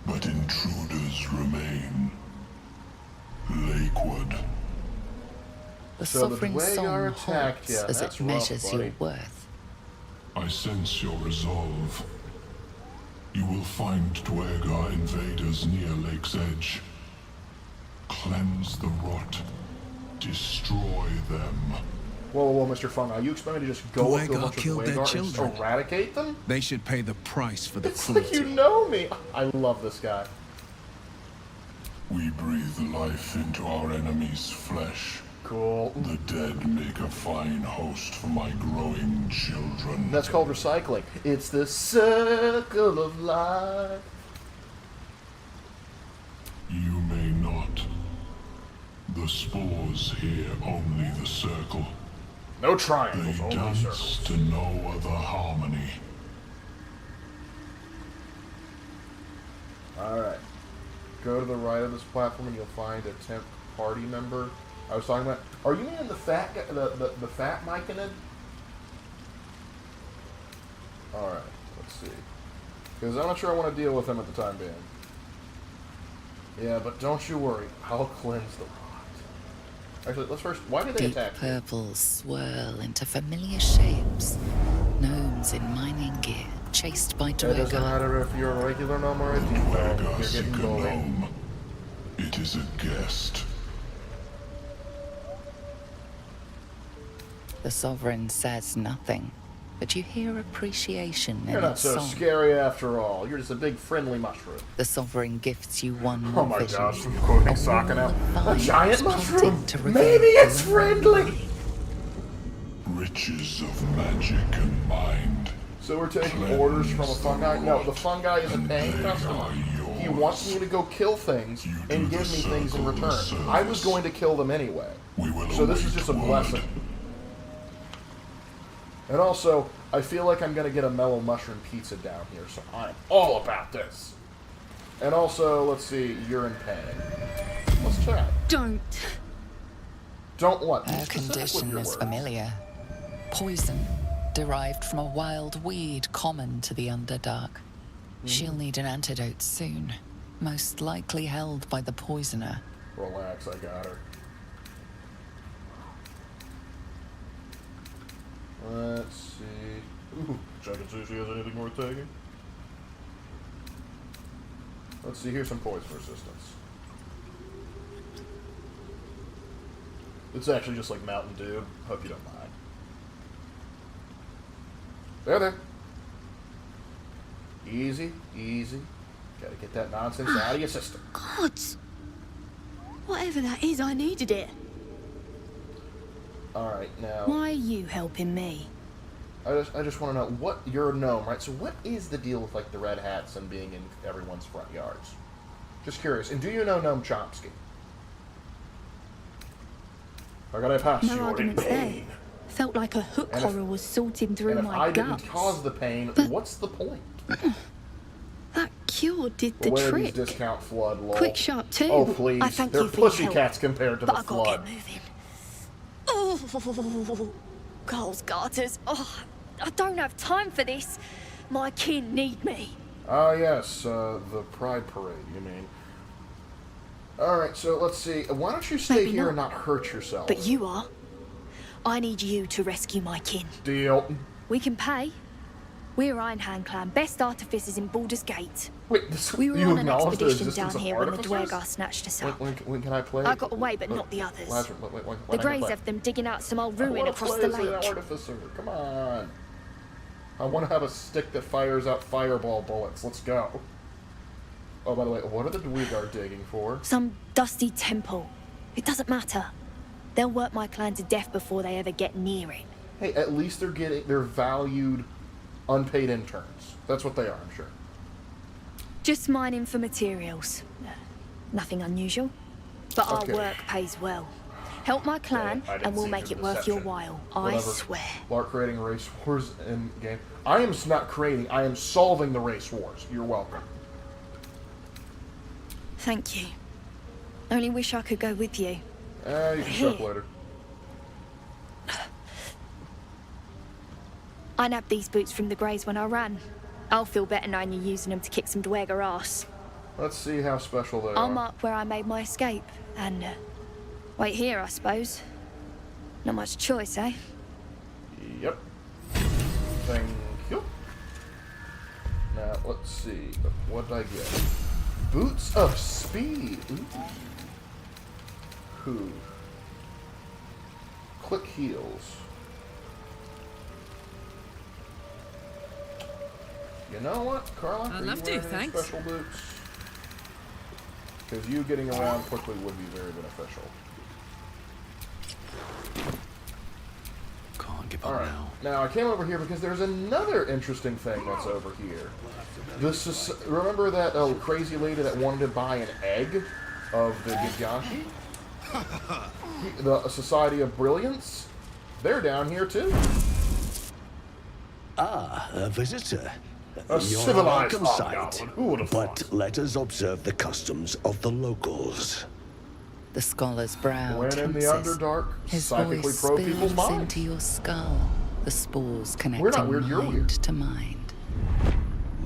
but intruders remain. Lakewood. The So the Sovereign's Dwegar song attacked halts ya. as That's it rough, measures your buddy. worth. I sense your resolve. You will find Dwegar invaders near Lake's Edge. Cleanse the rot. Destroy them. Whoa, Mr. Fungi, you expect me to just go up to a Dwegar bunch of killed their Dwegar and children. just eradicate them? They should pay the price for the It's like cruelty. you know me. I love this guy. We breathe life into our enemy's flesh. Cool. The dead make a fine host for my growing children. That's called recycling. It's the circle of life. You may not. The spores hear only the circle. No They triangles, only dance circles. to no other harmony. Alright. Go to the right of this platform and you'll find a temp party member. I was talking about. Are you meaning the fat guy, the fat Myconid? Alright, let's see. Because I'm not sure I want to deal with him at the time being. Yeah, but don't you worry. I'll cleanse the rot. Actually, let's first. Why did they Deep attack me? purples swirl into familiar shapes. Gnomes in mining gear, chased by It doesn't Dwegar. matter if you're a regular gnome or a deep gnome. Dwegar You're getting seek a bullied. gnome. It is a guest. The Sovereign says nothing, but you hear appreciation You're in not its so song. scary after all. You're just a big friendly mushroom. The Sovereign gifts you one Oh more my vision. gosh, I'm quoting A Sokka now. wall A of giant vines mushroom! pointing to reveal Maybe it's the friendly! Riches of magic and mind. So we're taking orders from a fungi? No, the fungi is a paying customer. He wants me to go kill things and give me things in return. I was going to kill them anyway. We will So this is await just a word. blessing. And also, I feel like I'm going to get a mellow mushroom pizza down here, so I'm all about this. And also, let's see, you're in pain. Let's chat. Don't. Don't what? Be Her specific with condition your is words. familiar. Poison, derived from a wild weed common to the Underdark. She'll need an antidote soon, most likely held by the poisoner. Relax, I got her. Let's see. Ooh, check and see if she has anything worth taking. Let's see, here's some poison resistance. It's actually just like Mountain Dew. Hope you don't mind. There. Easy, easy. Gotta get that nonsense out of your system. Gods. Whatever that is, I needed it. Alright, now... Why are you helping me? I just want to know, what... You're a gnome, right? So what is the deal with, like, the red hats and being in everyone's front yards? Just curious. And do you know Gnome Chomsky? I gotta pass No you in arguments there. pain. Felt like a hook And if- horror was sorting through And if my I guts. didn't cause the pain, But- what's the point? That cure did the Where trick. these discount flood, lol. Quick, sharp too. Oh, please. I thank They're you for your help. pussycats compared to But the I gotta flood. get moving. Oh, Carl's garters. Oh, I don't have time for this. My kin need me. Ah, yes, the Pride Parade, you mean. Alright, so let's see. Why don't you stay Maybe here not. and not hurt yourself? But you are. I need you to rescue my kin. Deal. We can pay. We're Ironhand Clan, best artificers in Baldur's Gate. Wait, this, We were you on an acknowledge the expedition down existence of here when the artificers? Dwergar snatched us up. When can I play? I got away, but not the others. Lazarus, when The can I Greys play? have them digging out some old I ruin wanna across play the as an lake. artificer. Come on. I want to have a stick that fires out fireball bullets. Let's go. Oh, by the way, what are the Dwergar digging for? Some dusty temple. It doesn't matter. They'll work my clan to death before they ever get near it. Hey, at least they're valued unpaid interns. That's what they are, I'm sure. Just mining for materials. Nothing unusual. But Okay. our work pays well. Help my clan, I didn't and we'll see make the it worth your deception. while. I Whatever. swear. Lark creating race wars in game. I am not creating, I am solving the race wars. You're welcome. Thank you. Only wish I could go with you. You can show up later. I nabbed these boots from the Greys when I ran. I'll feel better knowing you're using them to kick some Dwergar ass. Let's see how special they I'll are. mark where I made my escape, and wait here, I suppose. Not much choice, eh? Yep. Thank you. Now, let's see. What did I get? Boots of Speed. Ooh. Who? Click heels. You know what, Carla? I'd Are love you to, wearing any thanks. special boots? Because you getting around quickly would be very beneficial. Can't give up Alright, now. now I came over here because there's another interesting thing that's over here. Remember that crazy lady that wanted to buy an egg of the Gigyashi? The Society of Brilliance? They're down here too. Ah, a visitor. A You're civilized welcome sight. hobgoblin. Who would have thought? But let us observe the customs of the locals. The scholar's brow When in the tenses. Underdark, His psychically voice probe people's spills minds. into your skull, the spores We're connecting not weird, you're mind weird. to mind.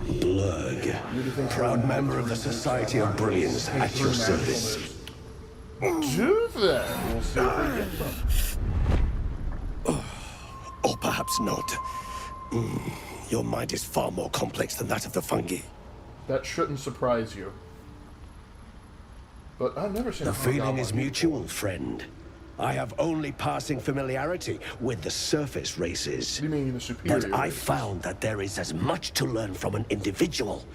Blurg, proud member of the Society of Brilliance, at your service. Do that. We'll see if we get them. Or perhaps not. Your mind is far more complex than that of the fungi. That shouldn't surprise you. But I've never seen The a feeling hobgoblin is before. mutual, friend. I have only passing familiarity with the surface races. You mean the superior But I races? found that there is as much to learn from an individual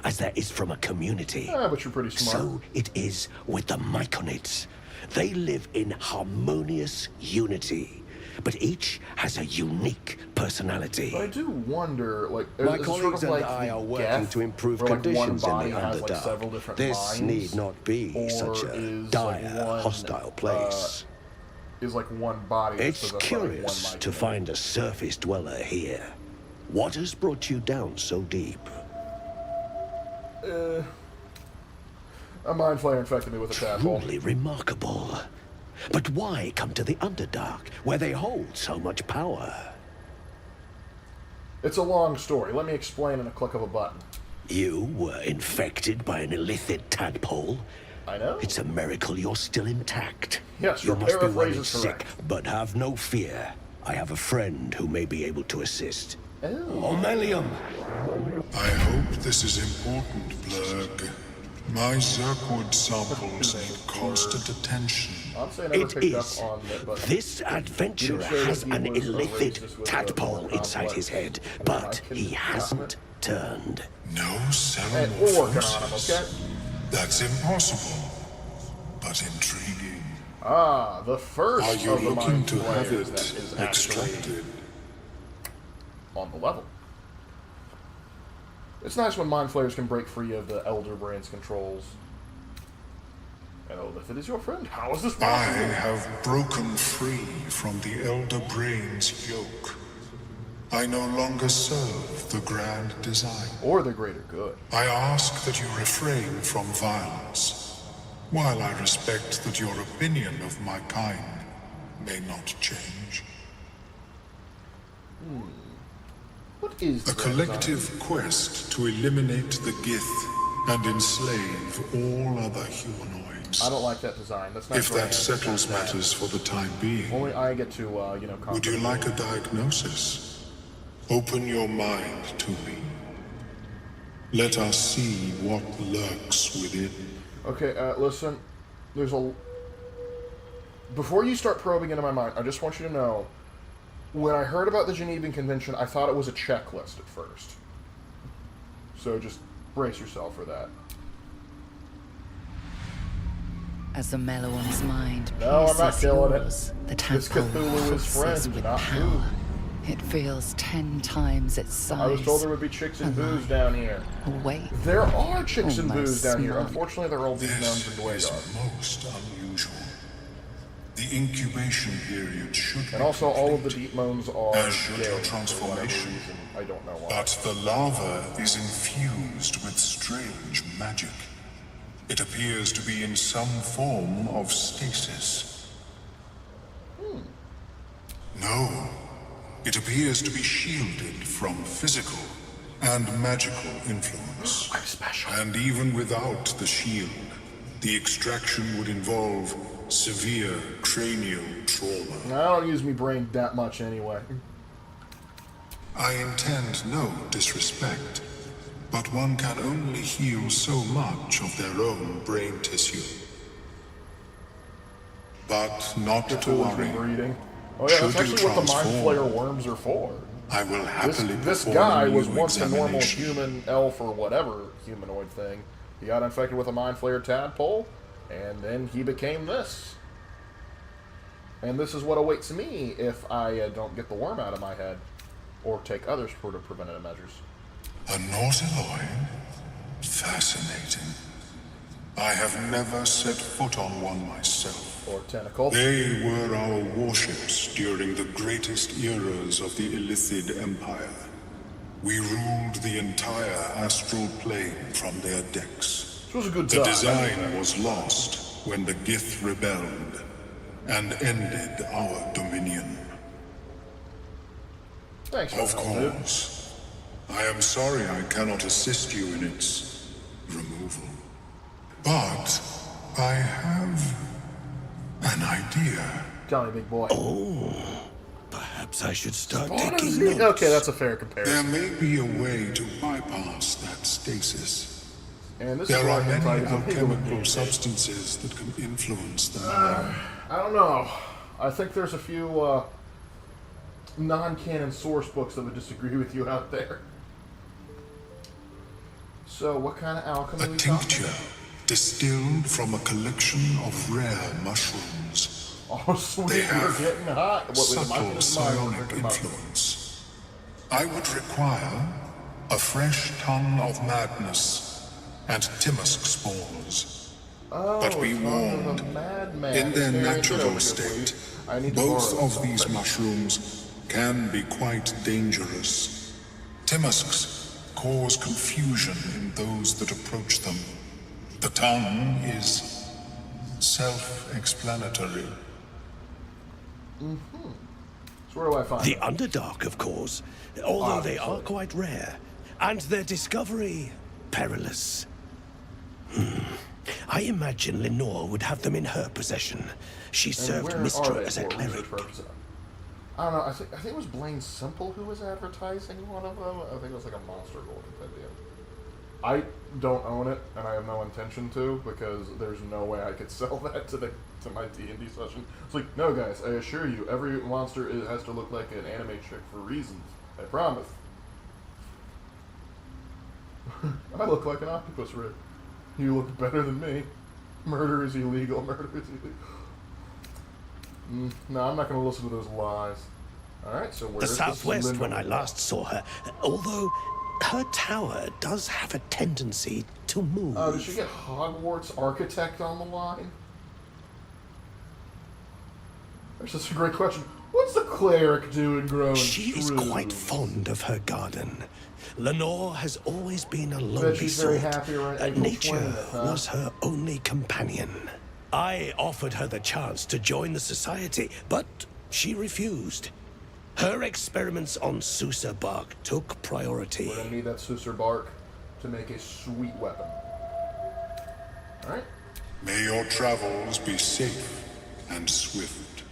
as there is from a community. Yeah, but you're pretty smart. So it is with the Myconids. They live in harmonious unity, but each has a unique personality. But I do wonder, like, My is it colleagues sort of and like I the are working Geth, to improve where, like, conditions one in body the has, like, several Underdark. different This minds, need not be or such a is, dire, like, one, hostile place. Is like one body. that's It's possessed by, like, curious one to Myconid. find a surface dweller here. What has brought you down so deep? A mind flayer infected me with a tadpole. Truly remarkable. But why come to the Underdark, where they hold so much power? It's a long story. Let me explain in a click of a button. You were infected by an illithid tadpole? I know. It's a miracle you're still intact. Yes, You your must be paraphrase worried is sick, correct. but have no fear. I have a friend who may be able to assist. Oh. Omelium! I hope this is important, Blurg. My Zirkwood samples need constant attention. Honestly, I never It picked is. up on it, but This adventurer didn't say has that an he was illithid racist with tadpole the inside his head, complex. but I can he comment. hasn't turned. No Hey, we're working on him, ceremorphosis. okay? That's impossible, but intriguing. Ah, the first Are you of the looking mind to have flayers it that is actually extracted? on the level. It's nice when mind flayers can break free of the Elder Brain's controls. And oh, if it is your friend, how is this I possible? have broken free from the Elder Brain's yoke. I no longer serve the grand design. Or the greater good. I ask that you refrain from violence, while I respect that your opinion of my kind may not change. What is A the collective quest to eliminate the Gith and enslave all other humanoids. I don't like that design. That's not If grand. that settles It's not matters for the time bad. being, Only I get to, would you conquer. like a diagnosis? Open your mind to me. Let us see what lurks within. Okay, listen. There's a... Before you start probing into my mind, I just want you to know, when I heard about the Genevan Convention, I thought it was a checklist at first. So just brace yourself for that. As the Meloan's mind No, I'm not pierces killing it. yours, the This tadpole Cthulhu is pulses friend, with not power. food. It feels 10 times its size. I was told there would be chicks and booze down here. Awake. There are chicks and Almost booze down here. smart. Unfortunately, they're all these nuns This and is Dwaygar. most unusual. The incubation period should be And also, all of the complete, deep moans are as should gay your for whatever transformation. reason. I don't know why. But the lava is infused with strange magic. It appears to be in some form of stasis. No, it appears to be shielded from physical and magical influence. I'm special. And even without the shield, the extraction would involve severe cranial trauma. I don't use me brain that much anyway. I intend no disrespect, but one can only heal so much of their own brain tissue. But not to Cthulhu's worry. breeding. Oh yeah, that's Should you actually what the Mind transform, Flayer worms are for. I will happily This perform guy a was new once a normal examination. human elf or whatever humanoid thing. He got infected with a Mind Flayer tadpole, and then he became this. And this is what awaits me if I don't get the worm out of my head, or take other sort of preventative measures. A Nautiloid? Fascinating. I have never set foot on one myself. Or tentacle. They were our warships during the greatest eras of the Illithid Empire. We ruled the entire astral plane from their decks. This was a good The design. design was lost when the Gith rebelled and ended our dominion. Thanks for Of the help, dude. course. I am sorry I cannot assist you in its removal. But I have an idea. Tell me, big boy. Perhaps I should start What is taking he? notes. Okay, that's a fair There comparison. may be a way to bypass that stasis. And this is There why are many hentai is illegal in alchemical D&D. substances that can influence the mind. I don't know. I think there's a few non-canon source books that would disagree with you out there. So, what kind of alchemy A are we talking tincture about? distilled from a collection of rare mushrooms. Oh, sweet, They we're have getting hot. What, with the subtle Marcus Meyer, we're psionic drinking mushrooms. influence. I would require a fresh ton of madness and Timusk spores. Oh, But be it's one of warned, the madman. in their Hey, get natural over here, state, please. I need to both borrow of these something. mushrooms can be quite dangerous. Timusks cause confusion in those that approach them. The tongue is self-explanatory. So where do I find The them? Underdark, of course, although they are Obviously. quite rare, and their discovery perilous. I imagine Lenore would have them in her possession. She And served where are Mistra they as a for research cleric. purposes? I don't know. I think it was Blaine Simple who was advertising one of them. I think it was like a Monster Gold compendium. I don't own it, and I have no intention to, because there's no way I could sell that to my D&D session. It's like, no, guys, I assure you, every monster has to look like an anime chick for reasons. I promise. I look like an octopus, Rick. You look better than me. Murder is illegal. Murder is illegal. No, I'm not going to listen to those lies. Alright, so The where's southwest when I last saw her, although her tower does have a tendency to move. Oh, did she get Hogwarts Architect on the line? That's just a great question. What's the cleric doing growing She is shrooms? quite fond of her garden. Lenore has always been a Bet lonely she's very sort. happy around April Nature 20th, huh? was her only companion. I offered her the chance to join the society, but she refused. Her experiments on Susa bark took priority. We're gonna need that Susur bark to make a sweet weapon. Alright? May your travels be safe and swift.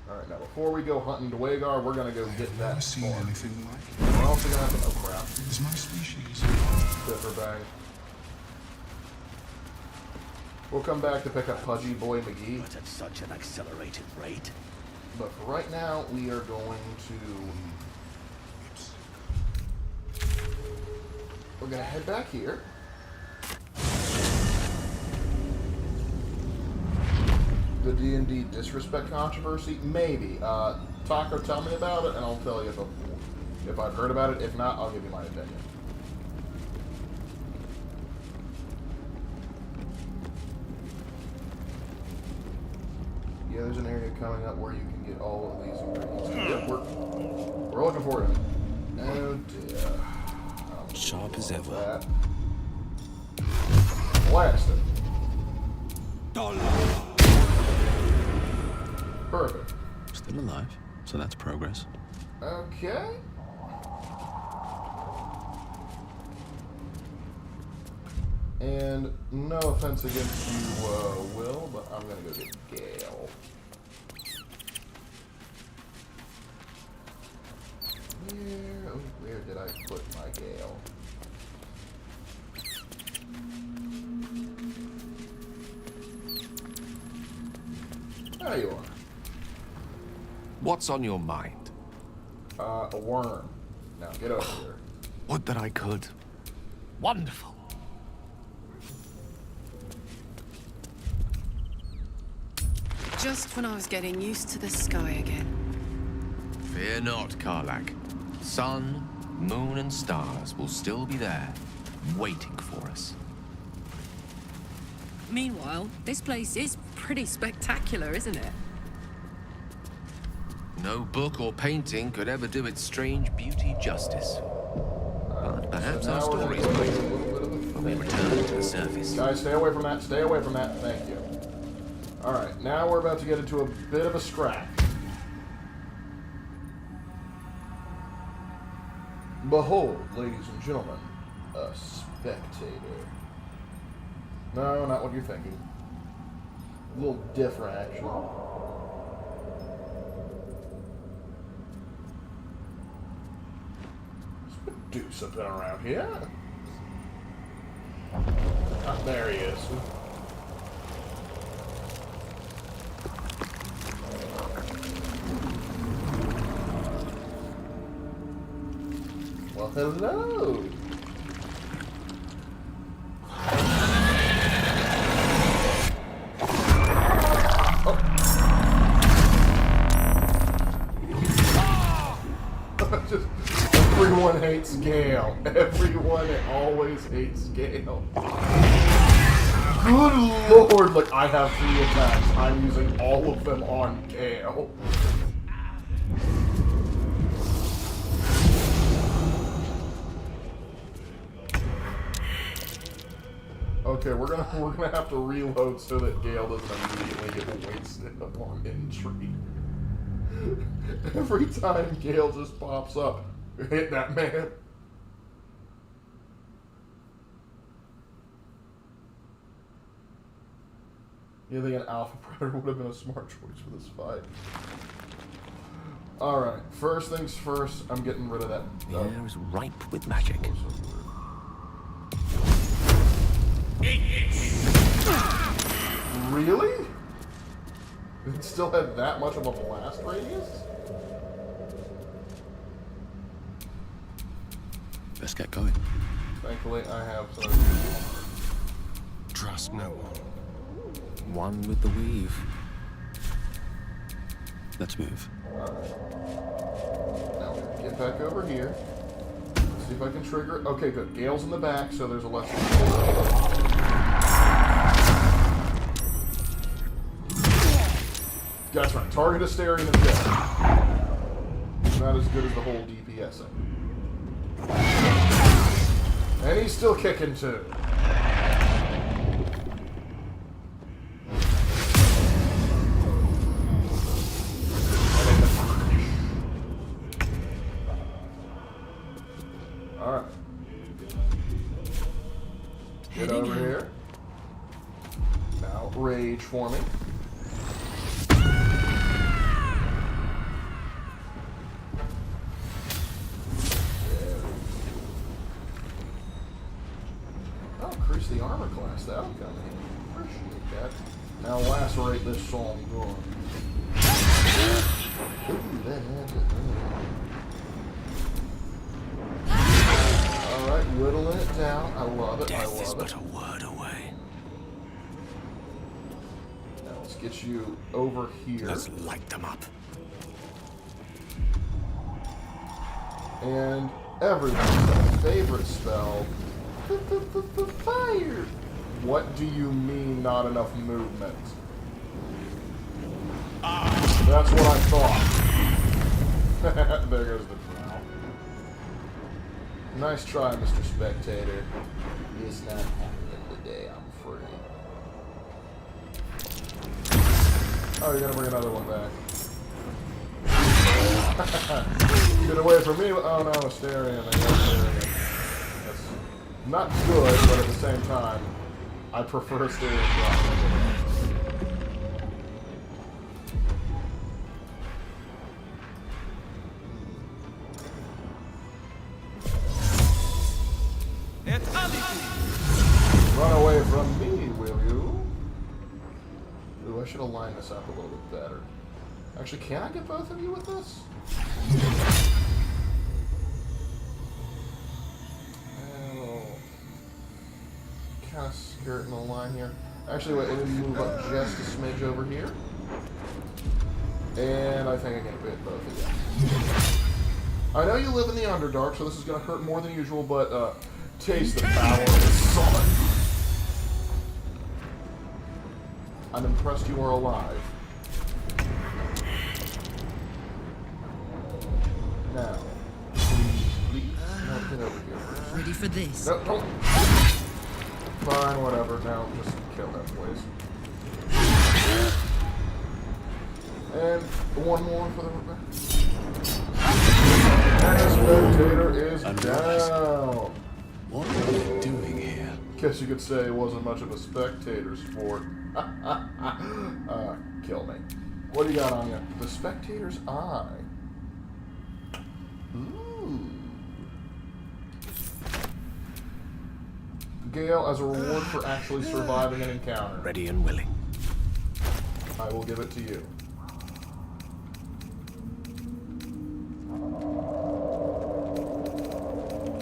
Alright, now before we go hunting Dwagar, we're gonna go get that Seen farm. anything like it? We're also gonna have to... Oh crap. Is my species? Differ bang. We'll come back to pick up Pudgy Boy McGee. But at such an accelerated rate. But for right now, we are going to... We're gonna head back here. The D&D disrespect controversy? Maybe. Taco, tell me about it, and I'll tell you if I've heard about it. If not, I'll give you my opinion. Yeah, there's an area coming up where you can get all of these ingredients. Yep, we're looking for it. Oh dear. Sharp as ever. That. Blast it. Perfect. Still alive, so that's progress. Okay. And no offense against you, Will, but I'm gonna go get Gale. Where did I put my Gale? There you are. What's on your mind? A worm. Now get over here. Would that I could. Wonderful. Just when I was getting used to the sky again. Fear not, Karlak. Sun, moon, and stars will still be there, waiting for us. Meanwhile, this place is pretty spectacular, isn't it? No book or painting could ever do its strange beauty justice. But perhaps our stories might when we return to the surface. Guys, stay away from that. Stay away from that. Thank you. Alright, now we're about to get into a bit of a scrap. Behold, ladies and gentlemen, a spectator. No, not what you're thinking. A little different, actually. Do something around here. Ah, there he is. Well, hello. Just, everyone hates Gale. Everyone always hates Gale. Good lord, like I have 3 attacks. I'm using all of them on Gale. Okay, we're gonna have to reload so that Gale doesn't immediately get wasted on intrigue. Every time Gale just pops up, hit that man. You think an Alpha Predator would have been a smart choice for this fight? Alright, first things first, I'm getting rid of that. The air is ripe with magic. Really? It still had that much of a blast radius? Let's get going. Thankfully, I have some. Trust no one. One with the weave. Let's move. Now, get back over here. See if I can trigger it. Okay, good. Gale's in the back, so there's a less. That's right. Target Asterion and dead. Not as good as the whole DPSing. And he's still kicking too. Alright. Get over here. Now, rage for me. Oh, increase the armor class. That'll come in. Appreciate that. Now, lacerate this song going. Alright, whittling it down. I love it. I love it. Death is but a word away. Now let's get you over here. Let's light them up. And everyone's favorite spell, fire. What do you mean not enough movement? That's what I thought. There goes the drow. Nice try, Mr. Spectator. It's not happening today, I'm afraid. Oh, you're gonna bring another one back. Get away from me. Oh no, Asterion. I got Asterion. That's not good, but at the same time, I prefer Asterion. Run away from me, will you? Ooh, I should have lined this up a little bit better. Actually, can I get both of you with this? Kind of skirting the line here. Actually, wait, let me move up just a smidge over here. And I think I can hit both of you. I know you live in the Underdark, so this is going to hurt more than usual, but taste the power of the sun. I'm impressed you are alive. Now, please, now get over here. Ready for this? No, don't. Fine, whatever. Now, just kill that, please. And one more for the Spectator is down. What are you doing here? Guess you could say it wasn't much of a spectator sport. Kill me. What do you got on you? The Spectator's Eye. Ooh. Gale, as a reward for actually surviving an encounter, Ready and willing. I will give it to you.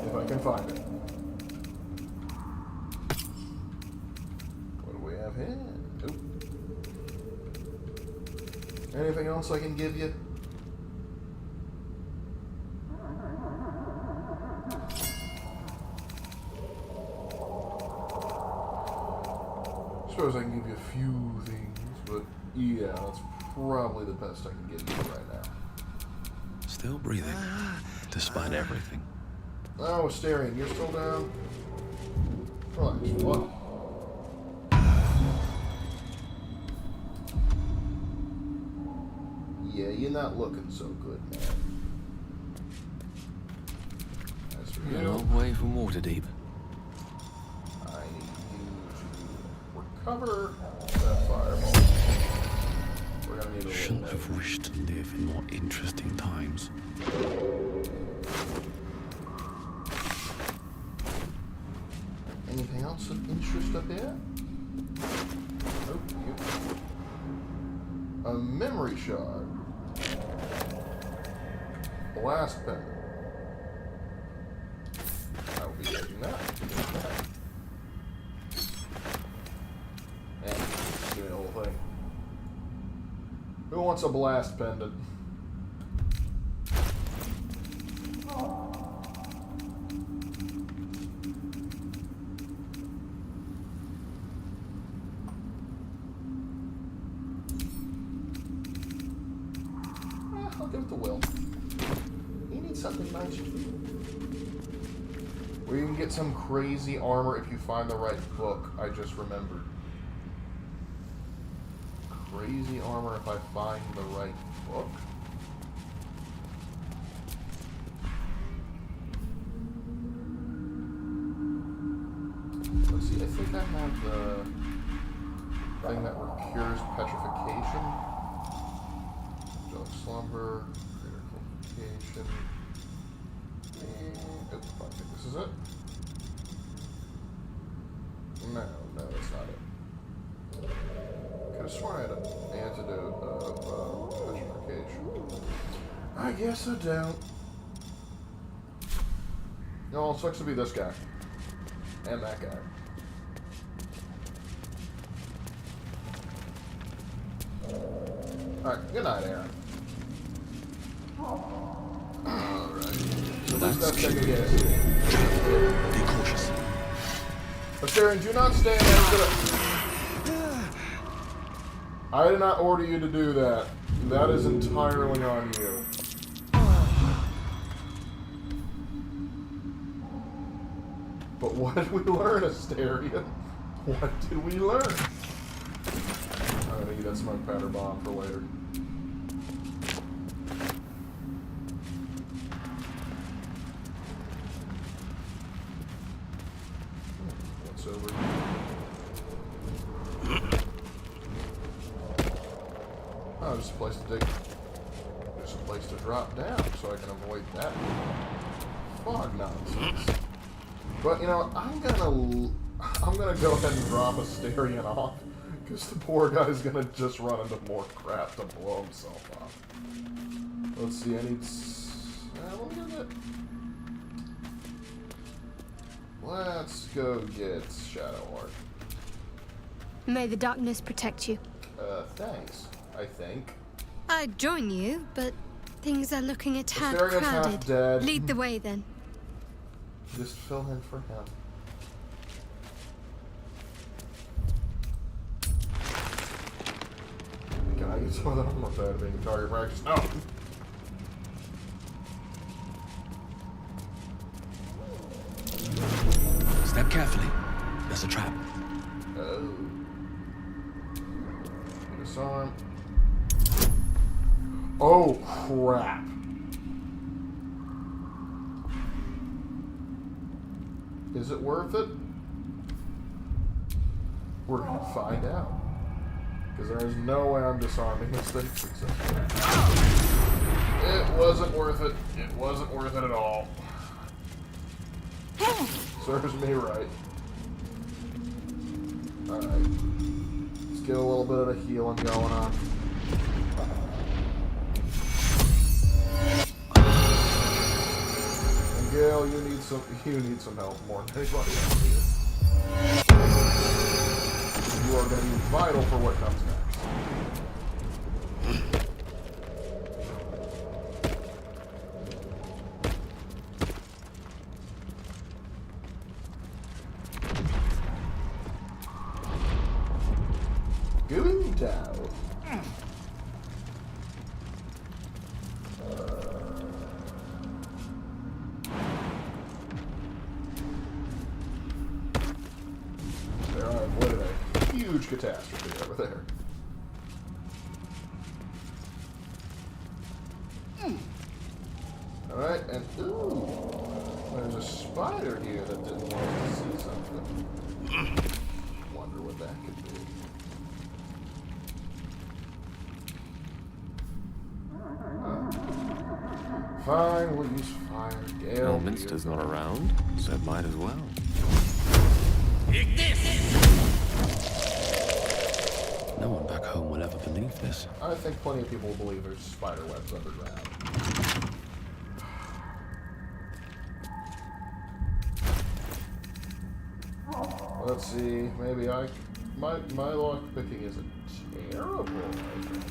If I can find it. What do we have here? Nope. Anything else I can give you? Suppose I can give you a few things, but yeah, that's probably the best I can give you right now. Still breathing, despite everything. Oh, Asterion, you're still down? Relax. What? ain't that looking so good, man. As for A you, long way from Waterdeep. I need you to recover that fireball. We're gonna need a Shouldn't little have wished to live in more interesting times. Anything else of interest up here? Oh, you. A memory shard. Blast pendant. I will be taking that. And just do the whole thing. Who wants a blast pendant? I'll give it to Will. He needs something nice. Where you can get some crazy armor if you find the right book, I just remembered. Crazy armor if I find the right book? Let's see, I think I have the thing that cures petrification. Slumber, greater qualification. Oops, I think this is it. No, that's not it. Could have sworn I had an antidote of petrification. I guess I don't. No, it sucks to be this guy. And that guy. Alright, good night, Aaron. Alright. So that's second guess. Be cautious. Aaron, do not stand there. I did not order you to do that. That is entirely on you. But what did we learn, Asterion? What did we learn? I'm gonna eat that smoke powder bomb for later. What's over here? Oh, just a place to dig. Just a place to drop down so I can avoid that fog nonsense. But you know, I'm gonna go ahead and drop Asterion off, because the poor guy's gonna just run into more crap to blow himself up. Let's see, I need. Let me get it. Let's go get Shadow Lark. May the darkness protect you. Thanks. I think. I'd join you, but things are looking a tad Asteria's half crowded. dead. Lead the way then. Just fill in for him. Can I get some of that armor pad being target practice? No! Step carefully. There's a trap. Oh. Disarm. Oh, crap. Is it worth it? We're gonna find out. Because there is no way I'm disarming this thing successfully. It wasn't worth it. It wasn't worth it at all. Serves me right. Alright. Let's get a little bit of a healing going on. And Gale, you need some help more than anybody else here. You are going to be vital for what comes next. Going down. There I avoided a huge catastrophe over there. Alright, and ooh, there's a spider here that didn't want to see something. Wonder what that could be. Fine, we'll use fire. Gale. Elminster's not around, so might as well. No one back home will ever believe this. I think plenty of people will believe there's spider webs underground. Let's see, maybe my lock picking isn't terrible, I think.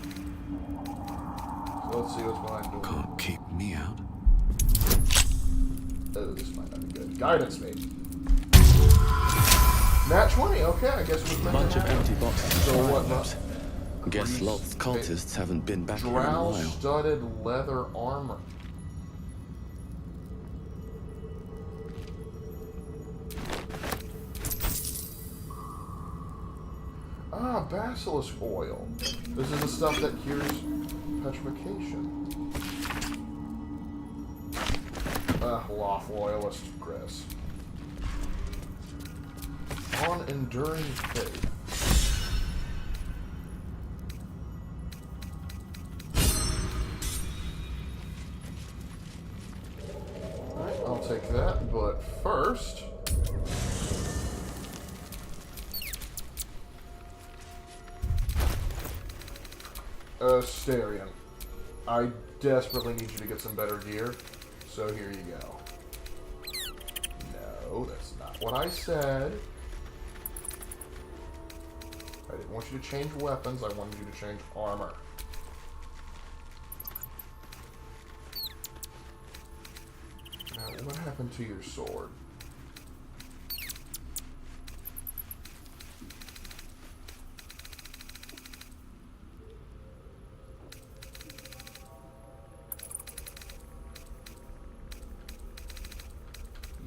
So let's see what's behind the door. Can't keep me out. Oh, this might not be good. Guidance me. Nat 20, okay, I guess it was meant Bunch to of happen. empty boxes. So and what triangles. Guess Grease- Lot's cultists haven't been back here in a Drow while. studded leather armor. Ah, basilisk oil. This is the stuff that cures petrification. Loth loyalist Chris. On enduring faith. Alright, I'll take that, but first... Asterion. I desperately need you to get some better gear, so here you go. No, that's not what I said. I didn't want you to change weapons, I wanted you to change armor. Now, what happened to your sword?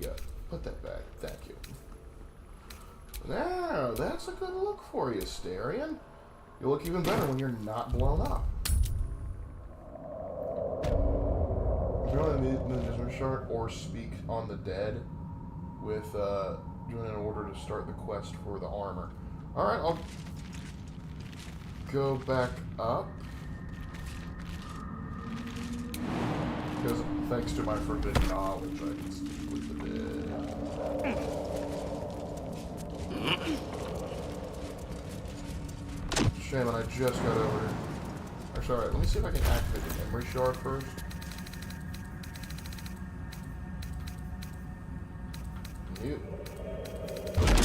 Yeah, put that back. Thank you. Now, that's a good look for you, Asterion. You look even better when you're not blown up. Join the Nizar Shard or speak on the dead with join in order to start the quest for the armor. Alright, I'll go back up. Because thanks to my forbidden knowledge, I can speak with the dead. Shame, and I just got over here. Actually, alright, let me see if I can activate the memory shard first. Mute.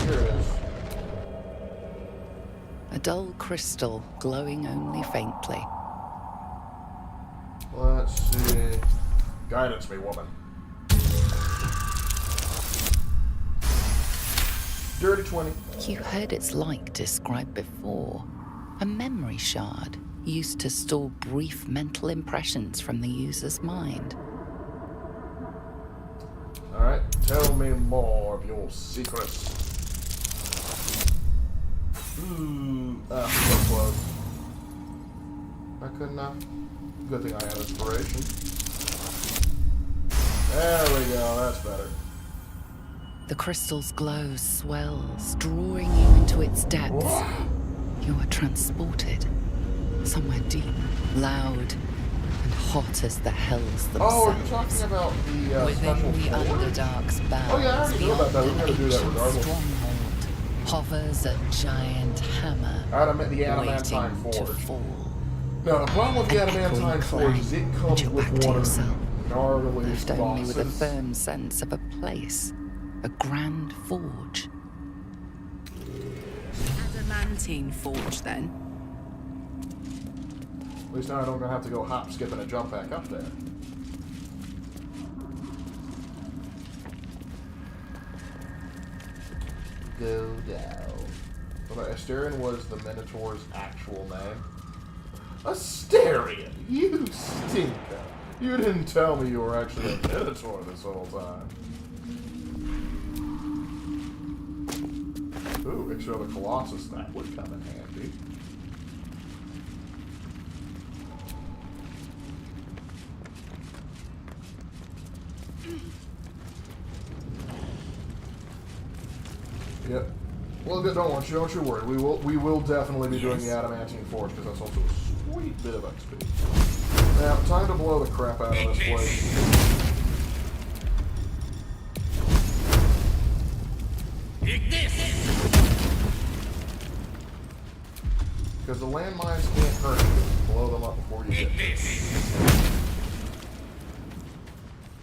Here it is. A dull crystal glowing only faintly. Let's see. Guidance me, woman. Dirty 20. You heard its like described before. A memory shard used to store brief mental impressions from the user's mind. Alright, tell me more of your secrets. Ooh, so close. Not good enough. Good thing I have inspiration. There we go, that's better. The crystal's glow swells, drawing you into its depths. Whoa. You are transported somewhere deep, loud, and hot as the hells themselves. Oh, are you talking about the Within the special force? Underdark's bounds, Oh yeah, I already know about that. We're gonna do that ancient regardless. stronghold hovers a giant hammer, The adamantine waiting to forge. fall. No, the problem with the adamantine forge is it comes You're with back to one of the yourself, gnarliest left only with a bosses. firm sense of a place, a grand forge. Adamantine forge, then. At least now I don't have to go hop, skip, and a jump back up there. Go down. Well, Asterion was the Minotaur's actual name. Asterion, you stinker! You didn't tell me you were actually a Minotaur this whole time. Ooh, Elixir of the Colossus, that would come in handy. Yep. Well, good. Don't you worry. We will definitely be doing the adamantine forge because that's also a sweet bit of XP. Now, time to blow the crap out of this place. Because the landmines can't hurt you. Blow them up before you get there.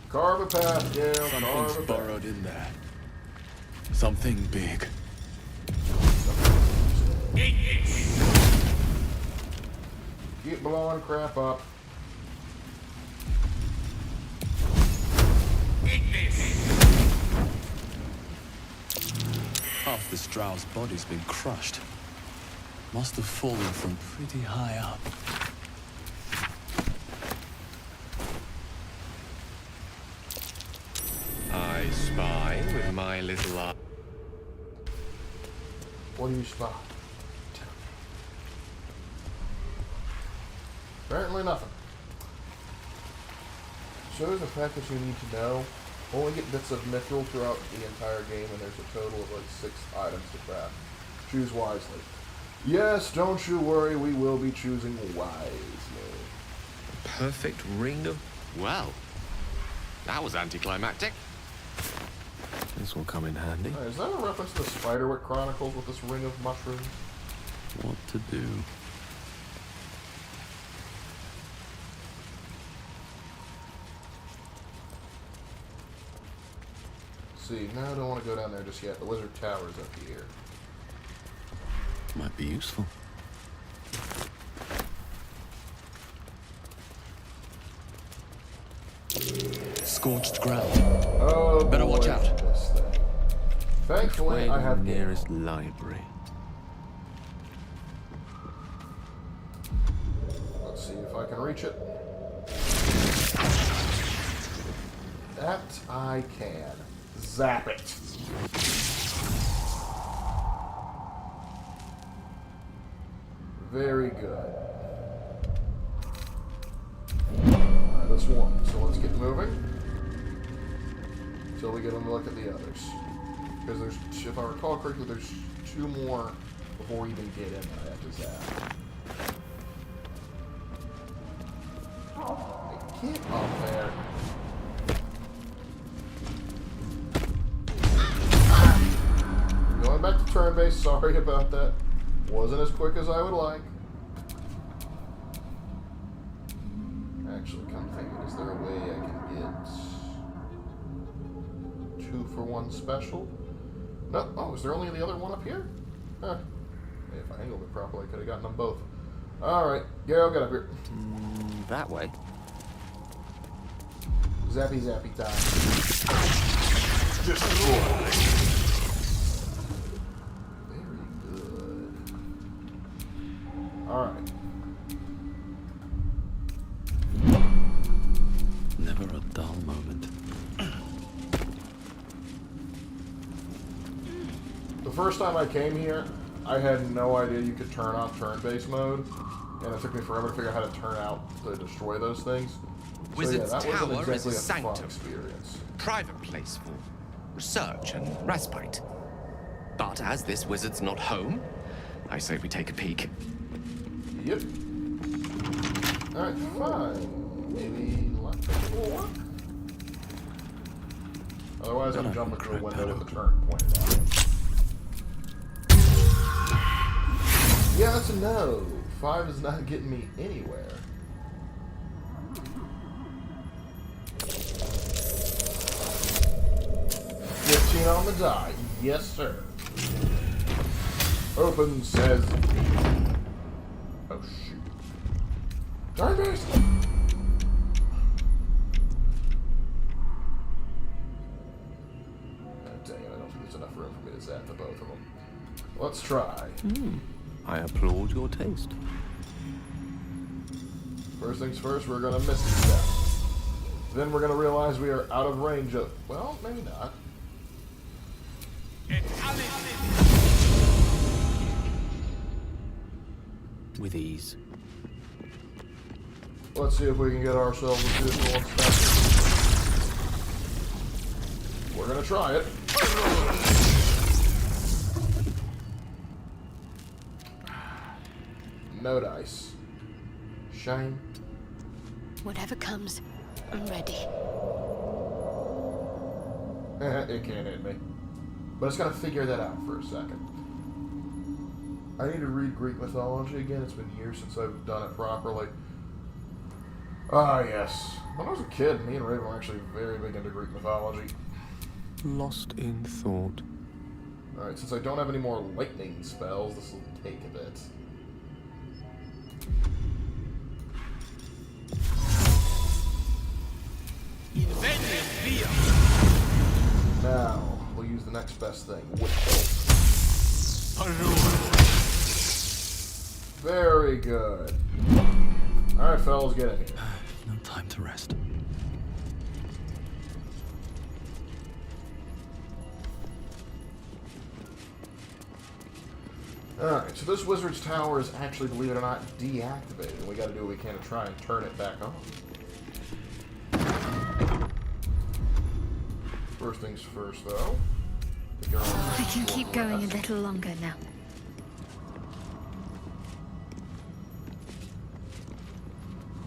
Carve a path, Gale. Something's burrowed in there. Something big. Keep blowing crap up. Half the Strauss body's been crushed. Must have fallen from pretty high up. I spy with my little eye. What do you spot? Apparently nothing. Shows the fact that you need to know. Only get bits of mithril throughout the entire game, and there's a total of like 6 items to craft. Choose wisely. Yes, don't you worry, we will be choosing wisely. Perfect ring of... Well, that was anticlimactic. This will come in handy. Hey, is that a reference to the Spiderwick Chronicles with this ring of mushrooms? What to do? See, now I don't want to go down there just yet. The Wizard Tower's up here. Might be useful. Scorched ground. Oh, better watch out. This thing. Thankfully, I have nearest library. Let's see if I can reach it. That I can. Zap it. Very good. Alright, that's one. So let's get moving. Until we get them to look at the others. Because there's, if I recall correctly, there's 2 more before we even get in that I have to zap. Hey, get up there. Going back to turn-based, sorry about that. Wasn't as quick as I would like. Actually, come thinking, is there a way I can get 2 for 1 special? No. Oh, is there only the other one up here? Huh. Hey, if I angled it properly, I could have gotten them both. Alright, Gale, get up here. That way. Zappy zappy time. Destroy. Very good. Alright. Never a dull moment. The first time I came here, I had no idea you could turn on turn-based mode, and it took me forever to figure out how to turn out to destroy those things. Wizard's so yeah, that Tower wasn't exactly is a a fun sanctum. experience. Private place for research and respite. But as this wizard's not home, I say we take a peek. Yep. Alright, fine. Maybe lock the door? Otherwise, I'm jumping through a window with the turn pointed at it. Yeah, that's a no. 5 is not getting me anywhere. On the die. Yes, sir. Open says. Oh, shoot. Darn it! Oh, dang it, I don't think there's enough room for me to zap the both of them. Let's try. I applaud your taste. First things first, we're gonna miss that. Then we're gonna realize we are out of range of. Well, maybe not. With ease. Let's see if we can get ourselves a visual inspection. we're gonna try it. No dice. Shame. Whatever comes, I'm ready. It can't hit me. But it's gotta figure that out for a second. I need to read Greek mythology again. It's been years since I've done it properly. Ah, yes. When I was a kid, me and Raven were actually very big into Greek mythology. Lost in thought. Alright, since I don't have any more lightning spells, this will take a bit. Now, we'll use the next best thing. Very good. Alright, fellas, get in here. No time to rest. Alright, so this wizard's tower is actually, believe it or not, deactivated. And we gotta do what we can to try and turn it back on. First things first, though. I can keep going a little longer now.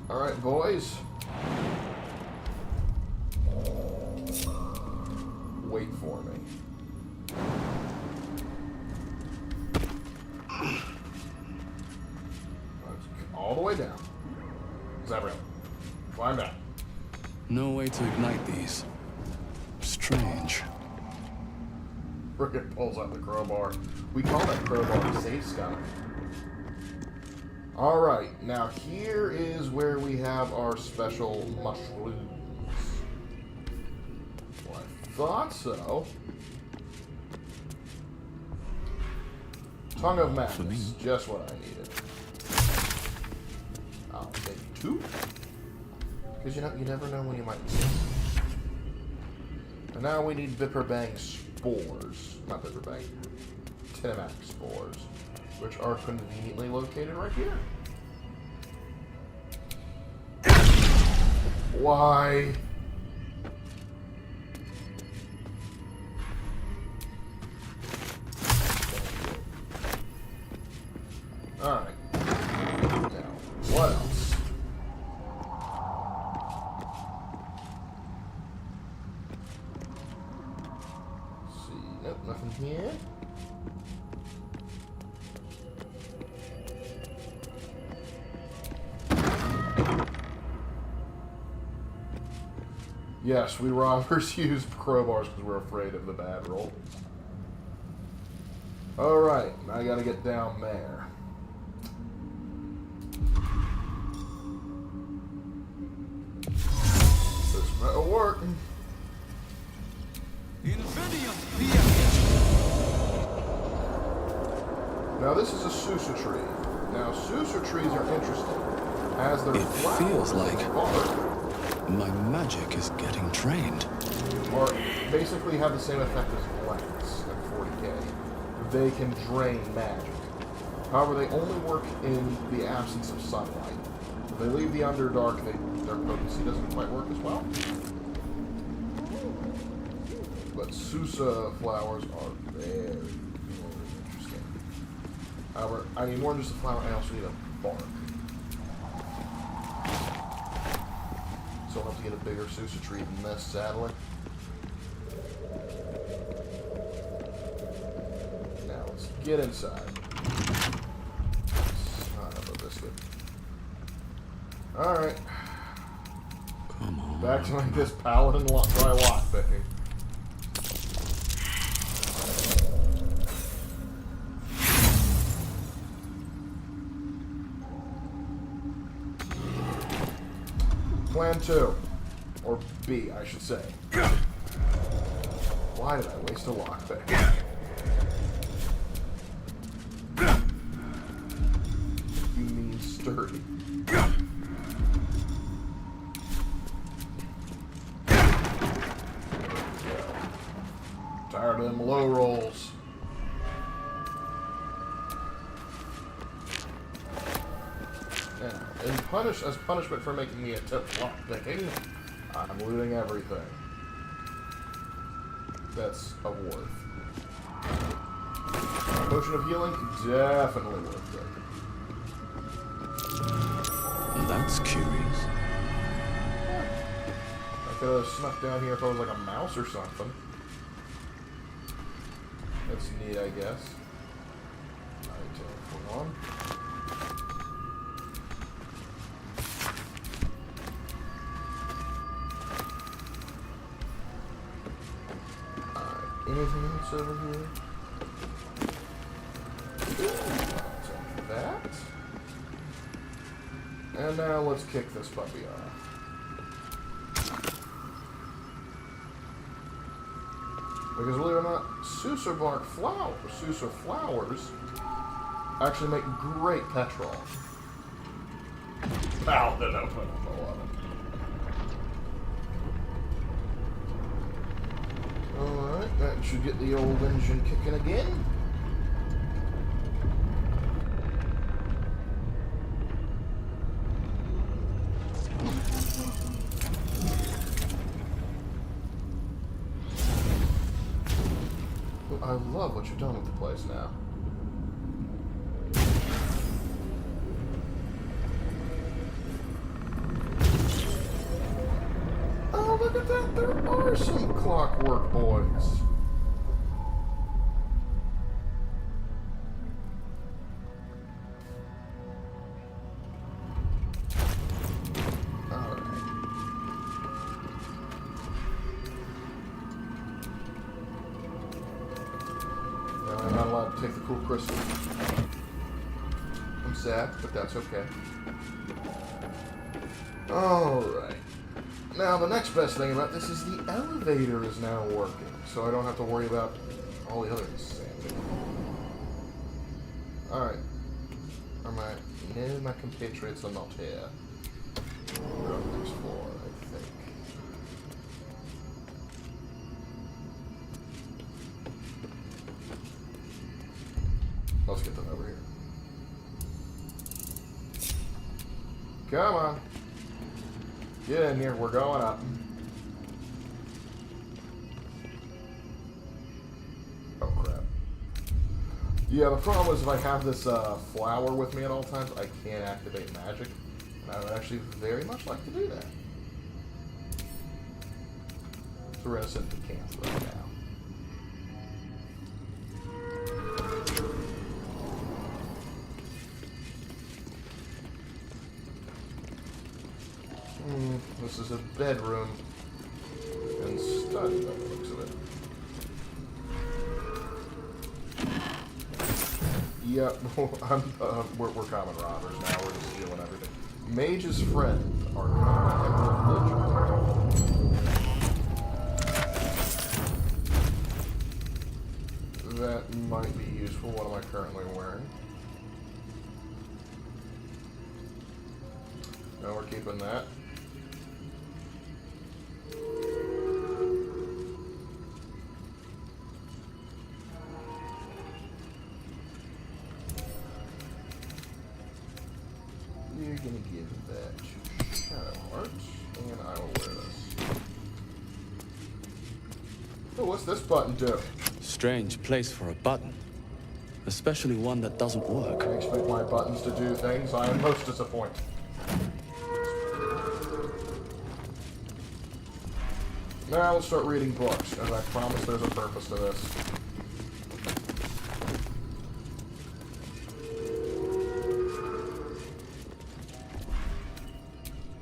Alright, boys. Wait for me. All the way down. Zabra, climb down. No way to ignite these. Strange. Frickin' pulls out the crowbar. We call that crowbar the safe scout. Alright, now here is where we have our special mushrooms. Well, I thought so. Tongue of Madness, just what I needed. I'll take 2. Because you never know when you might need it. And now we need Vipperbang spores. Not Vipperbang. Tinamac spores. Which are conveniently located right here. Why? Alright. Now, what else? Let's see. Nope, nothing here. Yes, we robbers use crowbars because we're afraid of the bad roll. Alright, I gotta get down there. This better work. Now this is a Susa tree. Now Susa trees are interesting, as they're flowers feels like bark. my magic is getting trained. Or basically have the same effect as plants at 40k. They can drain magic. However, they only work in the absence of sunlight. If they leave the Underdark, their potency doesn't quite work as well. But Susa flowers are very, very interesting. However, I need more than just a flower, I also need a bark. So I'll have to get a bigger Susa tree than this, sadly. Now let's get inside. Son of a biscuit. Alright. Come on. Back to like this paladin dry lockpicking. Plan 2. Or B, I should say. Why did I waste a lockpick? You mean sturdy. Tired of them low rolls. Now, as punishment for making me attempt lockpicking, I'm looting everything. that's a worth. Potion of healing, definitely worth it. That's curious. I could have snuck down here if I was like a mouse or something. That's neat, I guess. Alright, hold on. Alright, anything else over here? Take that. And now let's kick this puppy off. Because believe it or not, Sousa bark flowers, Sousa flowers, actually make great petrol. Ow, no, no, Alright, that should get the old engine kicking again. I love what you've done with the place now. Oh, look at that. There are some clockwork boys. Take the cool crystal. I'm sad, but that's okay. Alright. Now, the next best thing about this is the elevator is now working, so I don't have to worry about all the other insanity. Alright. No, my compatriots are not here. We're on the next floor, I think. Let's get them over here. Come on. Get in here. We're going up. Oh, crap. Yeah, the problem is if I have this flower with me at all times, I can't activate magic. And I would actually very much like to do that. So we're going to send the camp right now. This is a bedroom and study by the looks of it. Yep, we're common robbers now. We're just stealing everything. Mage's friend, Arcana and religion. That might be useful. What am I currently wearing? No, we're keeping that. You're gonna give that to Shadowheart, and I will wear this. Oh, what's this button do? Strange place for a button. Especially one that doesn't work. I expect my buttons to do things. I am most disappointed. Now let's start reading books, as I promise there's a purpose to this.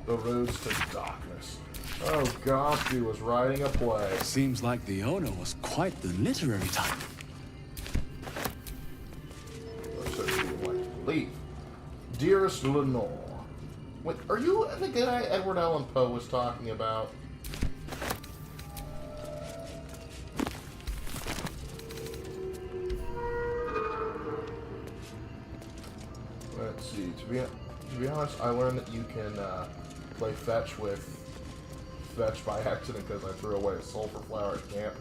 The Roads to Darkness. Oh gosh, he was writing a play. Seems like the owner was quite the literary type. So you would like to leave. Dearest Lenore. Wait, are you the guy Edward Allan Poe was talking about? Let's see. To be honest, I learned that you can play fetch by accident because I threw away a sulfur flower at camp.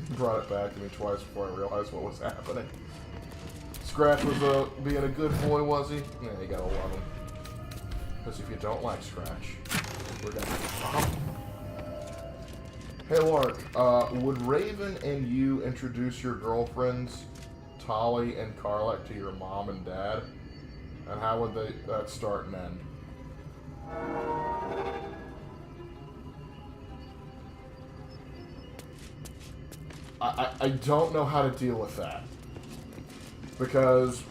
He brought it back to me twice before I realized what was happening. Scratch was being a good boy, was he? Yeah, you gotta love him. Because if you don't like Scratch, we're gonna Hey, Lark, would Raven and you introduce your girlfriends, Tali and Karlak, to your mom and dad? And how would that start and end? I don't know how to deal with that. Because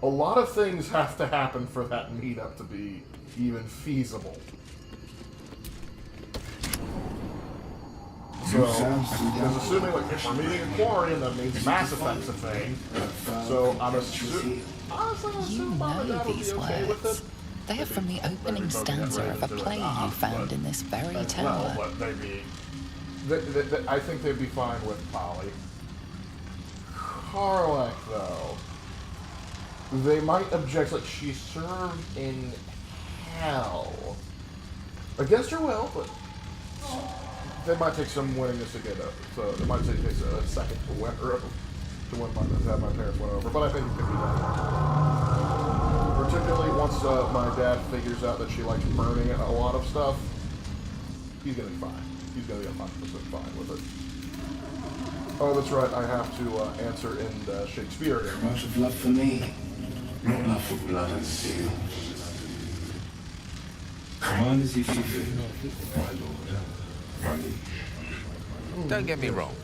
a lot of things have to happen for that meetup to be even feasible. So, because assuming like if we're meeting in Quarian, that means Mass Effect's a thing. So I'm assuming, honestly, I'm assuming Mom and Dad would be okay with it. They are from the opening stanza of a play you found in this very tower. No, but they'd be, I think they'd be fine with Polly. Karlak, though, they might object, like, she served in hell. Against her will, but they might take some willingness to get up. So it might take a second to win her over, to have my parents win over, but I think it could be done. Particularly once my dad figures out that she likes burning a lot of stuff, he's gonna be fine. He's gonna be 100% fine with it. Oh, that's right, I have to answer in Shakespearean. Much of love for me, not love for blood and steel. Command as if you feel, my lord. Don't get me wrong.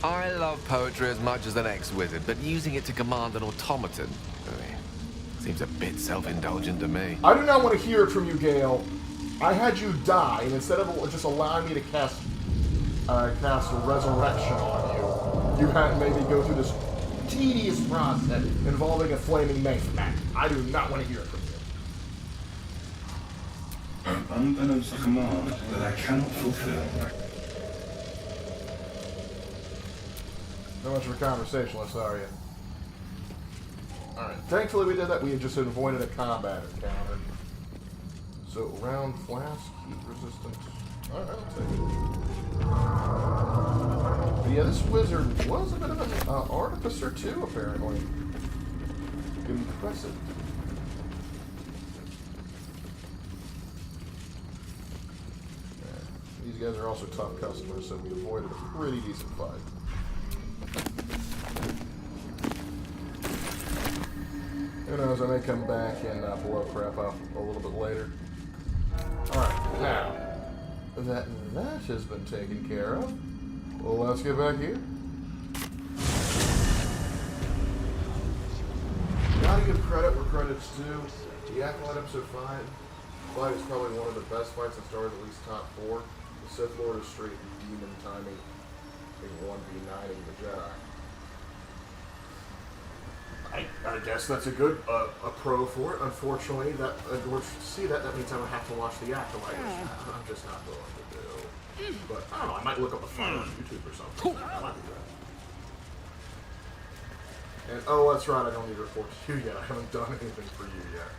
I love poetry as much as an ex-wizard, but using it to command an automaton seems a bit self-indulgent to me. I do not want to hear it from you, Gale. I had you die, and instead of just allowing me to cast a resurrection on you, you had made me go through this tedious process involving a flaming knife mat. I do not want to hear it from you. An unbeknownst command that I cannot fulfill. Not much of a conversationalist, are you? Alright, thankfully we did that. We had just avoided a combat encounter. So, round flask, heat resistance. Alright, I'll take it. But yeah, this wizard was a bit of an artificer too, apparently. Impressive. Yeah, these guys are also tough customers, so we avoided a pretty decent fight. Who knows, I may come back and blow crap up a little bit later. Alright, now, that has been taken care of, well, let's get back here. Gotta give credit where credit's due. The Acolyte episode 5 fight is probably one of the best fights in Star Wars, at least top 4. The Sith Lord is straight demon timing in 1v9ing the Jedi. I guess that's a good a pro for it. Unfortunately, that in order to see that means I would have to watch the Acolyte, which I'm just not willing to do. But I don't know. I might look up a fight on YouTube or something. I might do that. And oh, that's right. I don't need to report to you yet. I haven't done anything for you yet.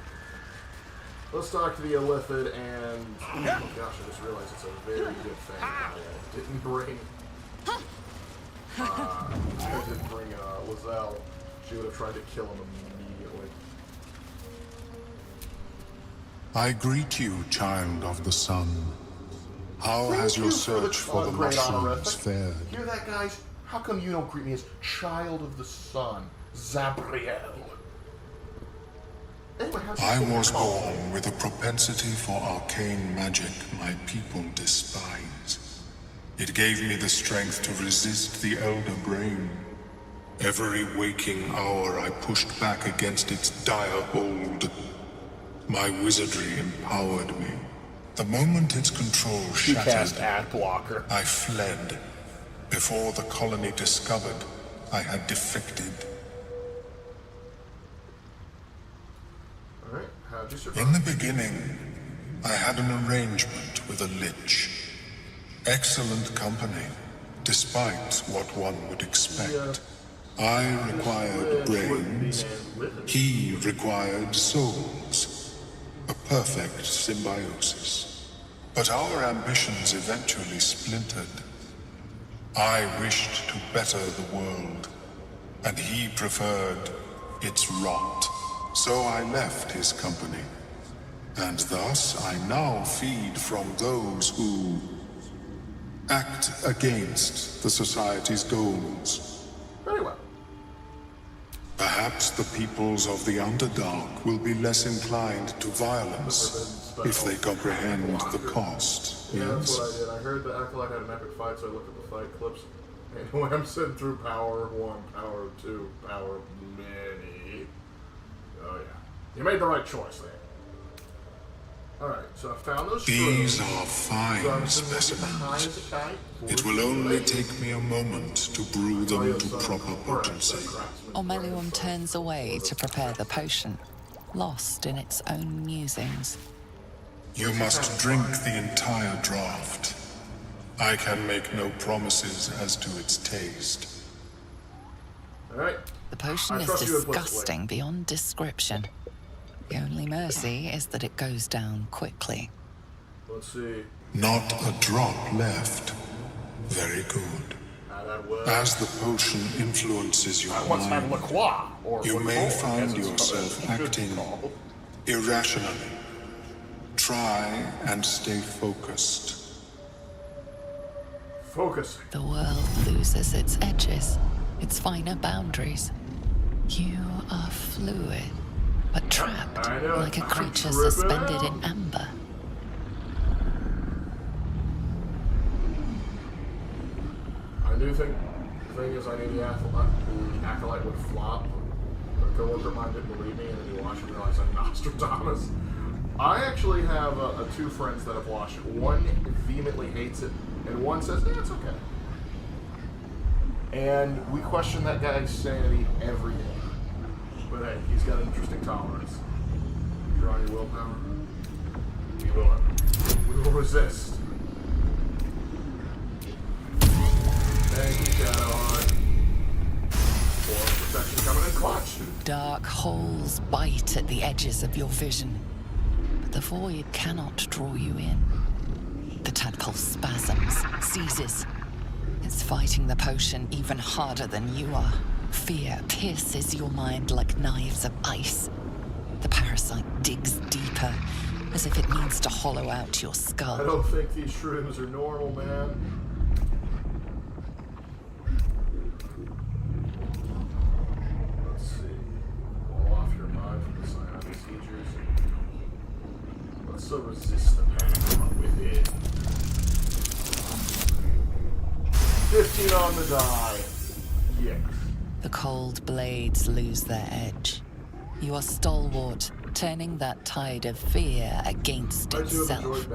Let's talk to the Illithid, and oh gosh, I just realized it's a very good thing I didn't bring. Lizelle. She would have tried to kill him immediately. I greet you, child of the sun. How has your search for the mushrooms fared? Hear that, guys? How come you don't greet me as child of the sun, Zabriel? Anyway, I was born with a propensity for arcane magic my people despise. It gave me the strength to resist the Elder Brain. Every waking hour I pushed back against its dire hold. My wizardry empowered me. The moment its control shattered, I fled. Before the colony discovered I had defected. Alright, how'd you survive? In the beginning, I had an arrangement with a lich. Excellent company, despite what one would expect. I required brains, he required souls. A perfect symbiosis. But our ambitions eventually splintered. I wished to better the world, and he preferred its rot. So I left his company, and thus I now feed from those who Act against the Society's goals. Very well. Perhaps the peoples of the Underdark will be less inclined to violence if they comprehend the cost. Yeah, that's Yes? what I did. I heard the Acolyte had an epic fight, so I looked at the fight clips. And when I'm sitting through Power 1, Power 2, Power Many. Oh, yeah. You made the right choice there. Alright, so I found those These shrooms. are fine specimens. It will only take me a moment to brew them to proper potency. Omelium turns away to prepare the potion, lost in its own musings. You must drink the entire draught. I can make no promises as to its taste. Alright. The potion is disgusting beyond description. The only mercy is that it goes down quickly. Let's see. Not a drop left. Very good. As the potion influences your mind, you may find yourself acting irrationally. Try and stay focused. Focus. The world loses its edges, its finer boundaries. You are fluid, but trapped like a creature suspended in amber. I do think the thing is I knew the Acolyte would flop. The coworker of mine didn't believe me, and then he watched and realized I'm Nostradamus. I actually have two friends that have watched it. One vehemently hates it, and one says, yeah, it's okay. And we question that guy's sanity every day. But hey, he's got an interesting tolerance. Draw your willpower. We will resist. Thank you, Shadowheart. For protection coming in clutch. Dark holes bite at the edges of your vision, but the void cannot draw you in. The tadpole spasms, seizes. It's fighting the potion even harder than you are. Fear pierces your mind like knives of ice. The parasite digs deeper, as if it needs to hollow out your skull. I don't think these shrooms are normal, man. Let's see. Wall off your mind from the psionic seizures. Let's resist the pain with it. 15 on the die. Yes. The cold blades lose their edge. You are stalwart, turning that tide of fear against itself.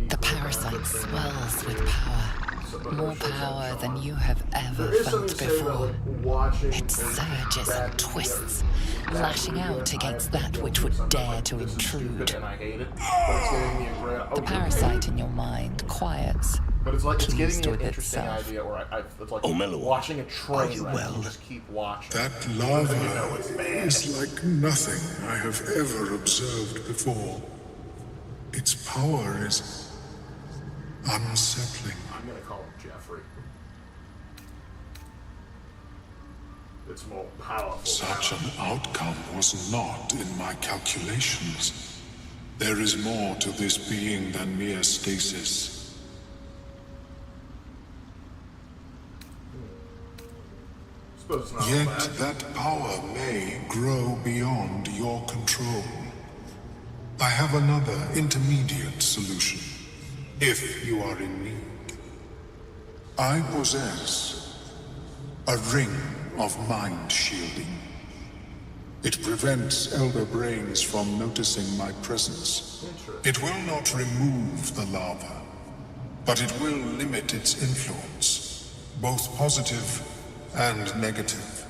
The parasite swells with power. More power than you have ever felt before. It surges and twists, lashing out against that which would dare to intrude. The parasite in your mind quiets. But it's like it's getting pleased me an with interesting itself. idea, or it's like Omello, watching a are train you wreck. well? You just keep watching. That lava is like nothing I have ever observed before. Its power is unsettling. I'm gonna call him Jeffrey. It's more powerful. Such an outcome was not in my calculations. There is more to this being than mere stasis. Yet that power may grow beyond your control. I have another intermediate solution, if you are in need. I possess a ring of mind shielding. It prevents elder brains from noticing my presence. It will not remove the lava, but it will limit its influence, both positive and negative.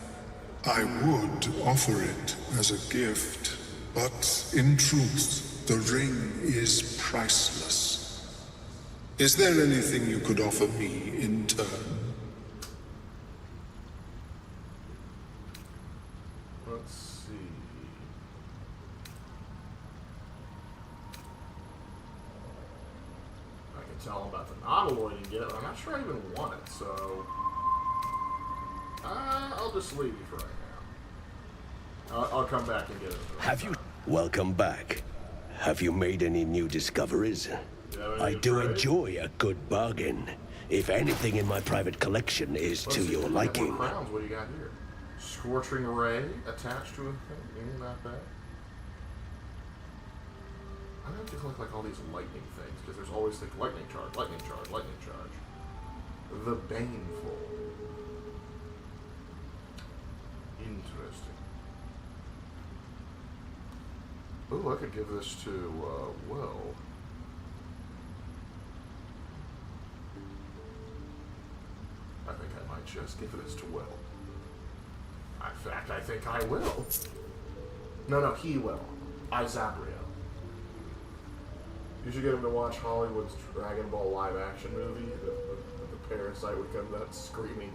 I would offer it as a gift, but in truth, the ring is priceless. Is there anything you could offer me in turn? Let's see. I can tell him about the novel and get it, but I'm not sure I even want it, so I'll just leave you for right now. I'll come back and get it. Have you? Welcome back. Have you made any new discoveries? I do enjoy a good bargain. if anything in my private collection is to your liking. Crowns, what do you got here? Scorching Ray attached to a thing. Ain't that bad. I have to collect like all these lightning things because there's always like lightning charge, lightning charge, lightning charge. The Baneful. Interesting. Ooh, I could give this to Will. I think I might just give this to Will. In fact, I think I will. No, he will. Isabrio. You should get him to watch Hollywood's Dragon Ball live-action movie. The parasite would come out screaming.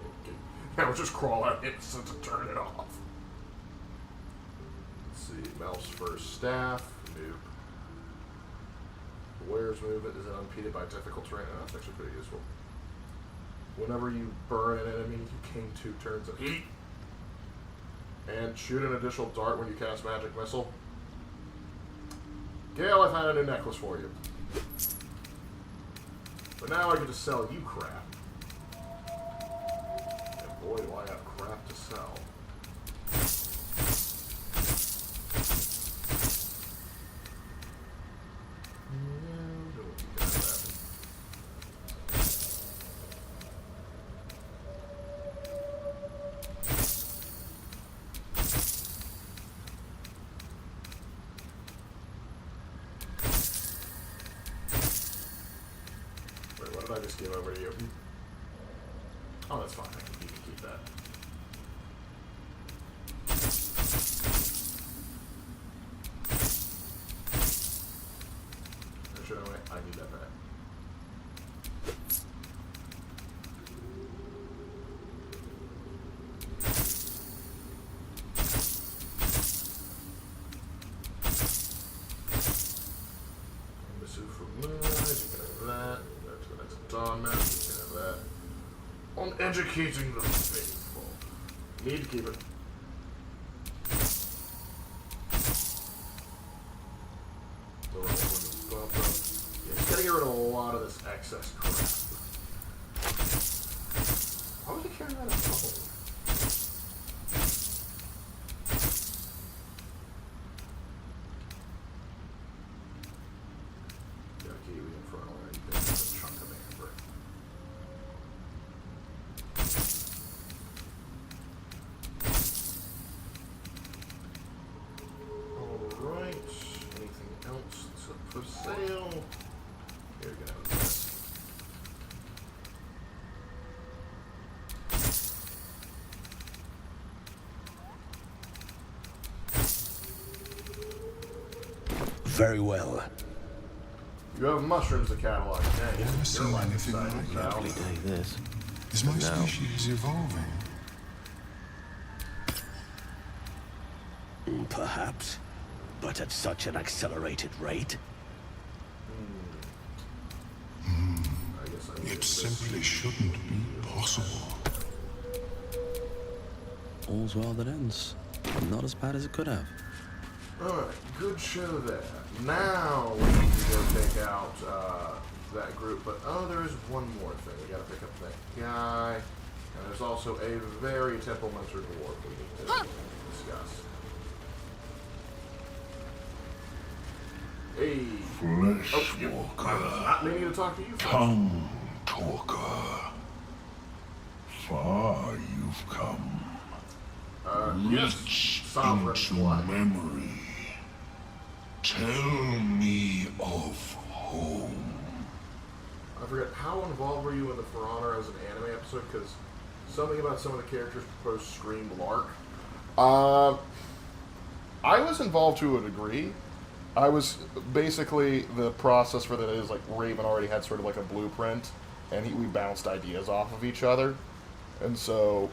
I would just crawl out instant to turn it off. Let's see. Melf's first staff. Nope. The wearer's movement is unimpeded by difficult terrain. Oh, that's actually pretty useful. Whenever you burn an enemy, you gain 2 turns of heat. And shoot an additional dart when you cast magic missile. Gale, I found a new necklace for you. But now I get to sell you crap. And boy, do I have crap to sell. What did I just give over to you? Oh, that's fine. You can keep that. Actually, no, I need that back. Educating the faithful. Need to keep it. Yeah, just gotta get rid of a lot of this excess crap. Why would I carry that in trouble? Gotta keep it in front of already. There's a chunk of amber. For sale. Here we go. Very well. You have mushrooms to catalog. Dang, Never seen anything like that. Lovely day, this. Is my species evolving? Perhaps. But at such an accelerated rate? It simply shouldn't be possible. All's well that ends. Not as bad as it could have. Alright, good show there. Now we need to go take out that group, but there is one more thing. We gotta pick up that guy. And there's also a very temperamental dwarf we need to discuss. Hey. Fleshwalker. Not meaning to talk to you first. Tongue talker. Far you've come. Yes, Rich sovereign into blood. memory. Tell me of home. I forget, how involved were you in the For Honor as an anime episode? Because something about some of the characters proposed screamed Lark. I was involved to a degree. I was basically, the process for that is like Raven already had sort of like a blueprint, and we bounced ideas off of each other, and so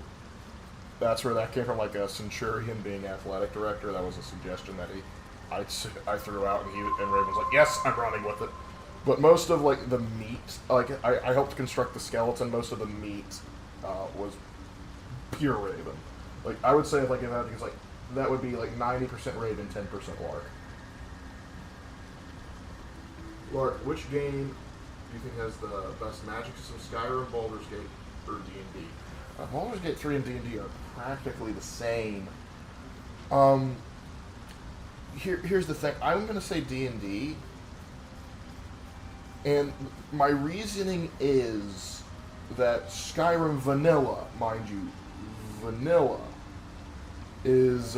that's where that came from. Like a Centurion being athletic director, that was a suggestion that I threw out, and Raven was like, "Yes, I'm running with it." But most of like the meat, like I helped construct the skeleton. Most of the meat was pure Raven. Like I would say, like if I had to guess, like that would be like 90% Raven, 10% Lark. Lark, which game do you think has the best magic system? Skyrim, Baldur's Gate, or D&D? Baldur's Gate 3 and D&D are practically the same. Here's the thing. I'm going to say D&D. And my reasoning is that Skyrim Vanilla, mind you, Vanilla, is,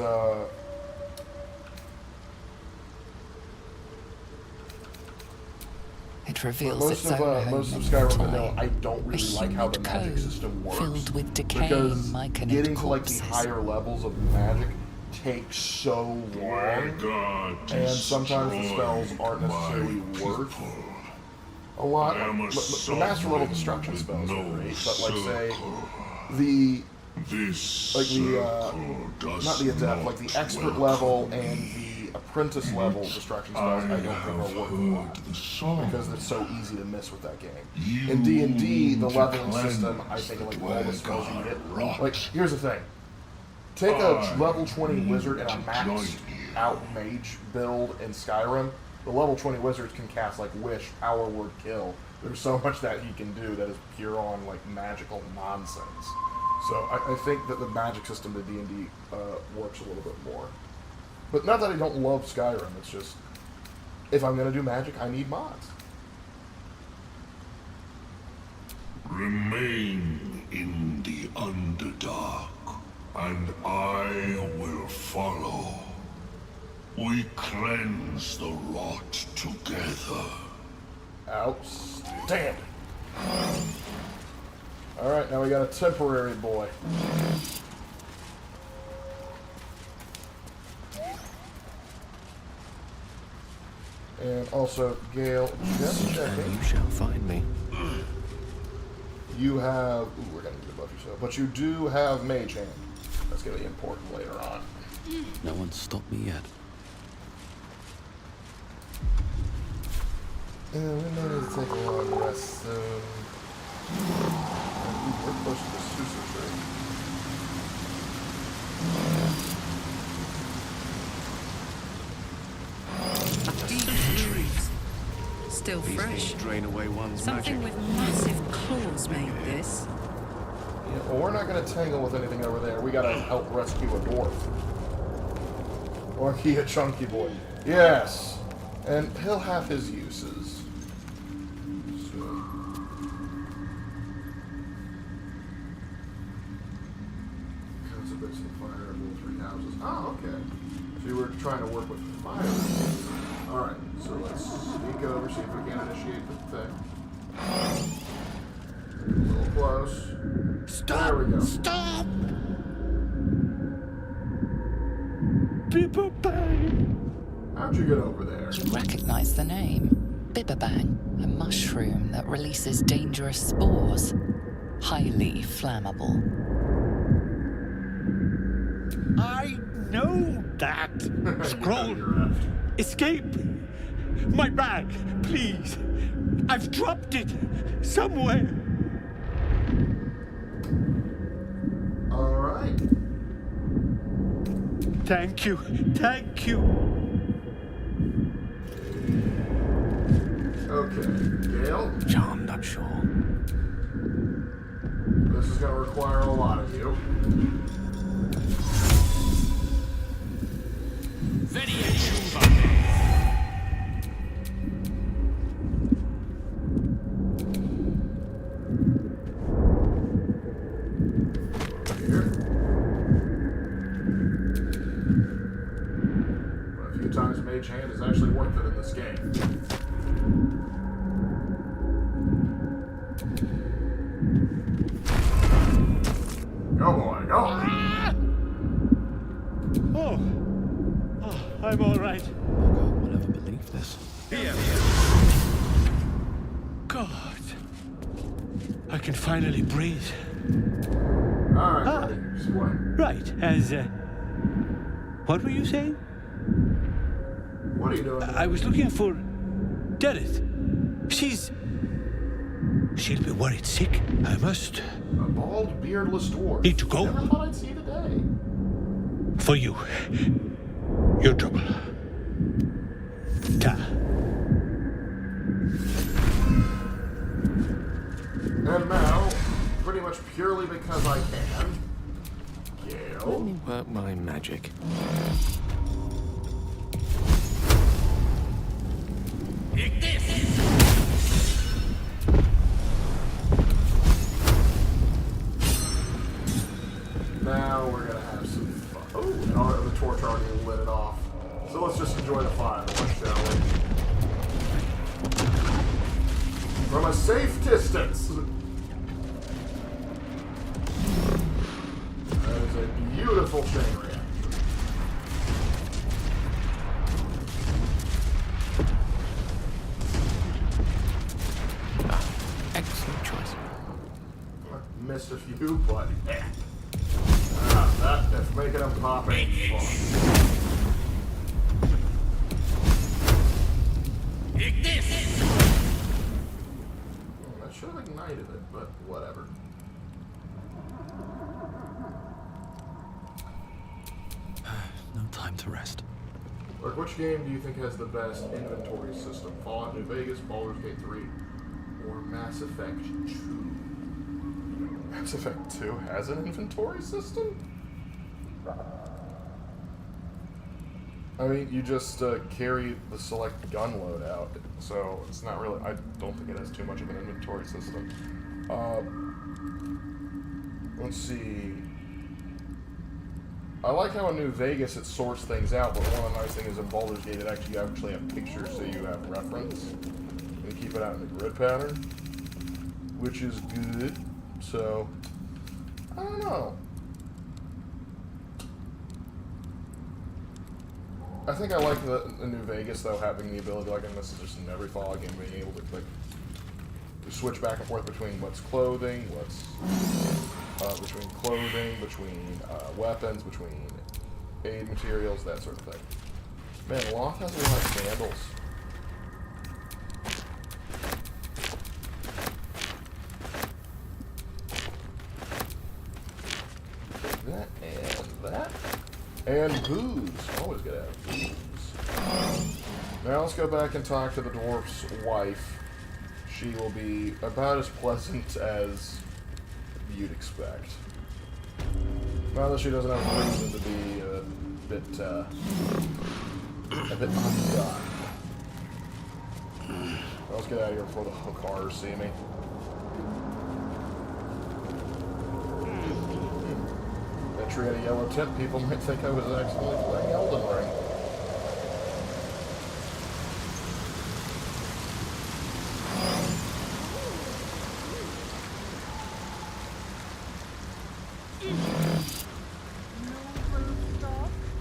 It reveals most its of own most of home Skyrim in time. Vanilla, I don't really like how the magic code system works. filled with decaying Because myconid getting to like the corpses. higher levels of magic takes so long, and sometimes the spells aren't necessarily worth a lot. The master level destruction spells are great, but like say not the adept, like the expert level and the apprentice level destruction spells, I don't think are worth a lot because it's so easy to miss with that game. In D&D, the leveling system, I think like all the spells you get. Like here's the thing. Take a level 20 wizard and a maxed out mage build in Skyrim. The level 20 wizards can cast like Wish, Power Word, Kill. There's so much that he can do that is pure on like magical nonsense. So I think that the magic system to D&D works a little bit more. But not that I don't love Skyrim, it's just, if I'm going to do magic, I need mods. Remain in the Underdark, and I will follow. We cleanse the rot together. Outstanding. Alright, now we got a temporary boy. And also, Gale, just checking. You shall find me. You have... Ooh, we're going to need to buff yourself. But you do have Mage Hand. That's going to be important later on. No one stopped me yet. We may need to take a long rest soon. We're close to the Susa tree. Deep roots. Still These fresh. things drain away one's Something magic. with massive claws made this. Yeah, well, we're not going to tangle with anything over there. We got to help rescue a dwarf. Or he a chunky boy. Yes! And he'll have his uses. Conservation of fire, rule 3 houses. Oh, okay. So you were trying to work with fire. Alright, so let's sneak over, see if we can initiate the thing. A little close. Stop! There we go. Stop! Bibberbang! How'd you get over there? You recognize the name. Bibberbang, a mushroom that releases dangerous spores. Highly flammable. I know that! Scroll! Escape! My bag, please! I've dropped it! Somewhere! Alright. Thank you! Thank you! Okay, Gale, I'm not sure. this is going to require a lot of you. Here. A few times Mage Hand is actually worth it in this game. Go boy, go! Oh! Oh, I'm all right. No girl will ever believe this. Here. God. I can finally breathe. Alright, Ah. buddy, explain. Right, as, what were you saying? What are you doing? I was looking for Dereth. She'll be worried sick. I must. A bald, beardless dwarf. Need to go. Never thought I'd see the day. For you. Your trouble. Ta. And now, pretty much purely because I can, Let Gale. me work my magic. Now we're gonna have some fun. Oh, and the torch already lit it off. So let's just enjoy the fireworks, shall we? From a safe distance. That is a beautiful chain reaction. Excellent choice. Missed a few, but yeah. That's making them pop ain't fun. I should have ignited it, but whatever. No time to rest. Lark, which game do you think has the best inventory system? Fallout New Vegas, Baldur's Gate 3, or Mass Effect 2? Mass Effect 2 has an inventory system? I mean, you just carry the select gun loadout, so it's not really... I don't think it has too much of an inventory system. Let's see... I like how in New Vegas it sorts things out, but one of the nice things is in Baldur's Gate you actually have pictures so you have reference. And you keep it out in the grid pattern, which is good. So, I don't know. I think I like the New Vegas though having the ability, like, and this is just in every Fallout game, being able to like switch back and forth between what's clothing, between weapons, between aid materials, that sort of thing. Man, Loth has a lot of sandals. That and that. And booze. Always gotta have booze. Now let's go back and talk to the dwarf's wife. She will be about as pleasant as you'd expect. Not that she doesn't have a reason to be a bit undone. Let's get out of here before the hookers see me. That tree had a yellow tip. People might think I was accidentally playing Elden Ring.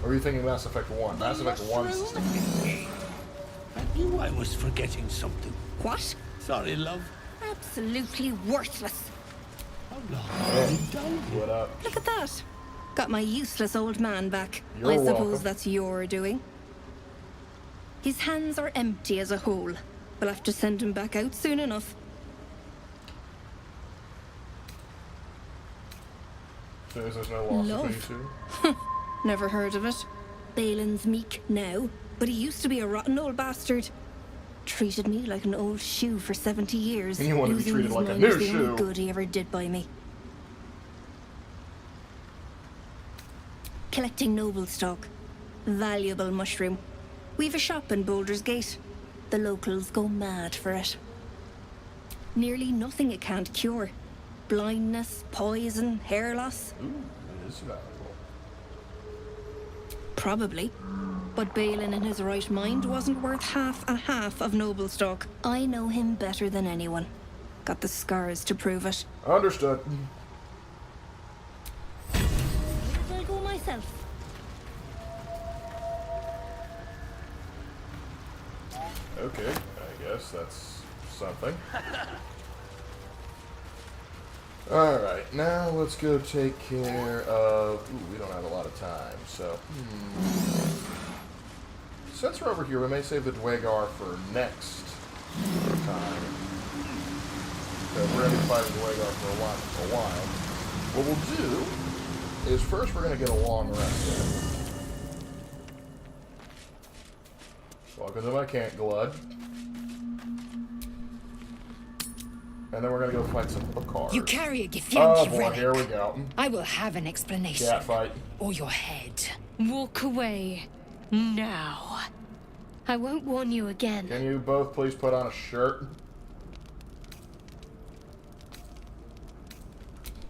Or are you thinking Mass Effect 1? Mass Effect 1 is... I knew I was forgetting something. What? Sorry, love. Absolutely worthless. How long have you done? What up? Look at that. Got my useless old man back. You're I suppose welcome. that's your doing. His hands are empty as a whole. We'll have to send him back out soon enough. So there's no loss Love. between you two? Never heard of it. Balin's meek now, but he used to be a rotten old bastard. Treated me like an old shoe for 70 years. And you want to be Losing treated his like a mind new was the shoe. only good he ever did by me. Collecting noble stock. Valuable mushroom. We've a shop in Baldur's Gate. The locals go mad for it. Nearly nothing it can't cure. Blindness, poison, hair loss. Ooh, it is valuable. Probably. But Balin in his right mind wasn't worth half and half of noble stock. I know him better than anyone. Got the scars to prove it. Understood. I'll go myself. Okay, I guess that's something. Alright, now let's go take care of... Ooh, we don't have a lot of time, so... Since we're over here, we may save the Dwegar for next time. Because we're going to be fighting Dwegar for a while. What we'll do is first we're going to get a long rest in. Welcome to my camp, Glud. And then we're gonna go fight some Bakar. You carry a Oh Githyanki boy, relic. here we go. I will have an explanation. Cat fight. Or your head. Walk away. Now. I won't warn you again. Can you both please put on a shirt?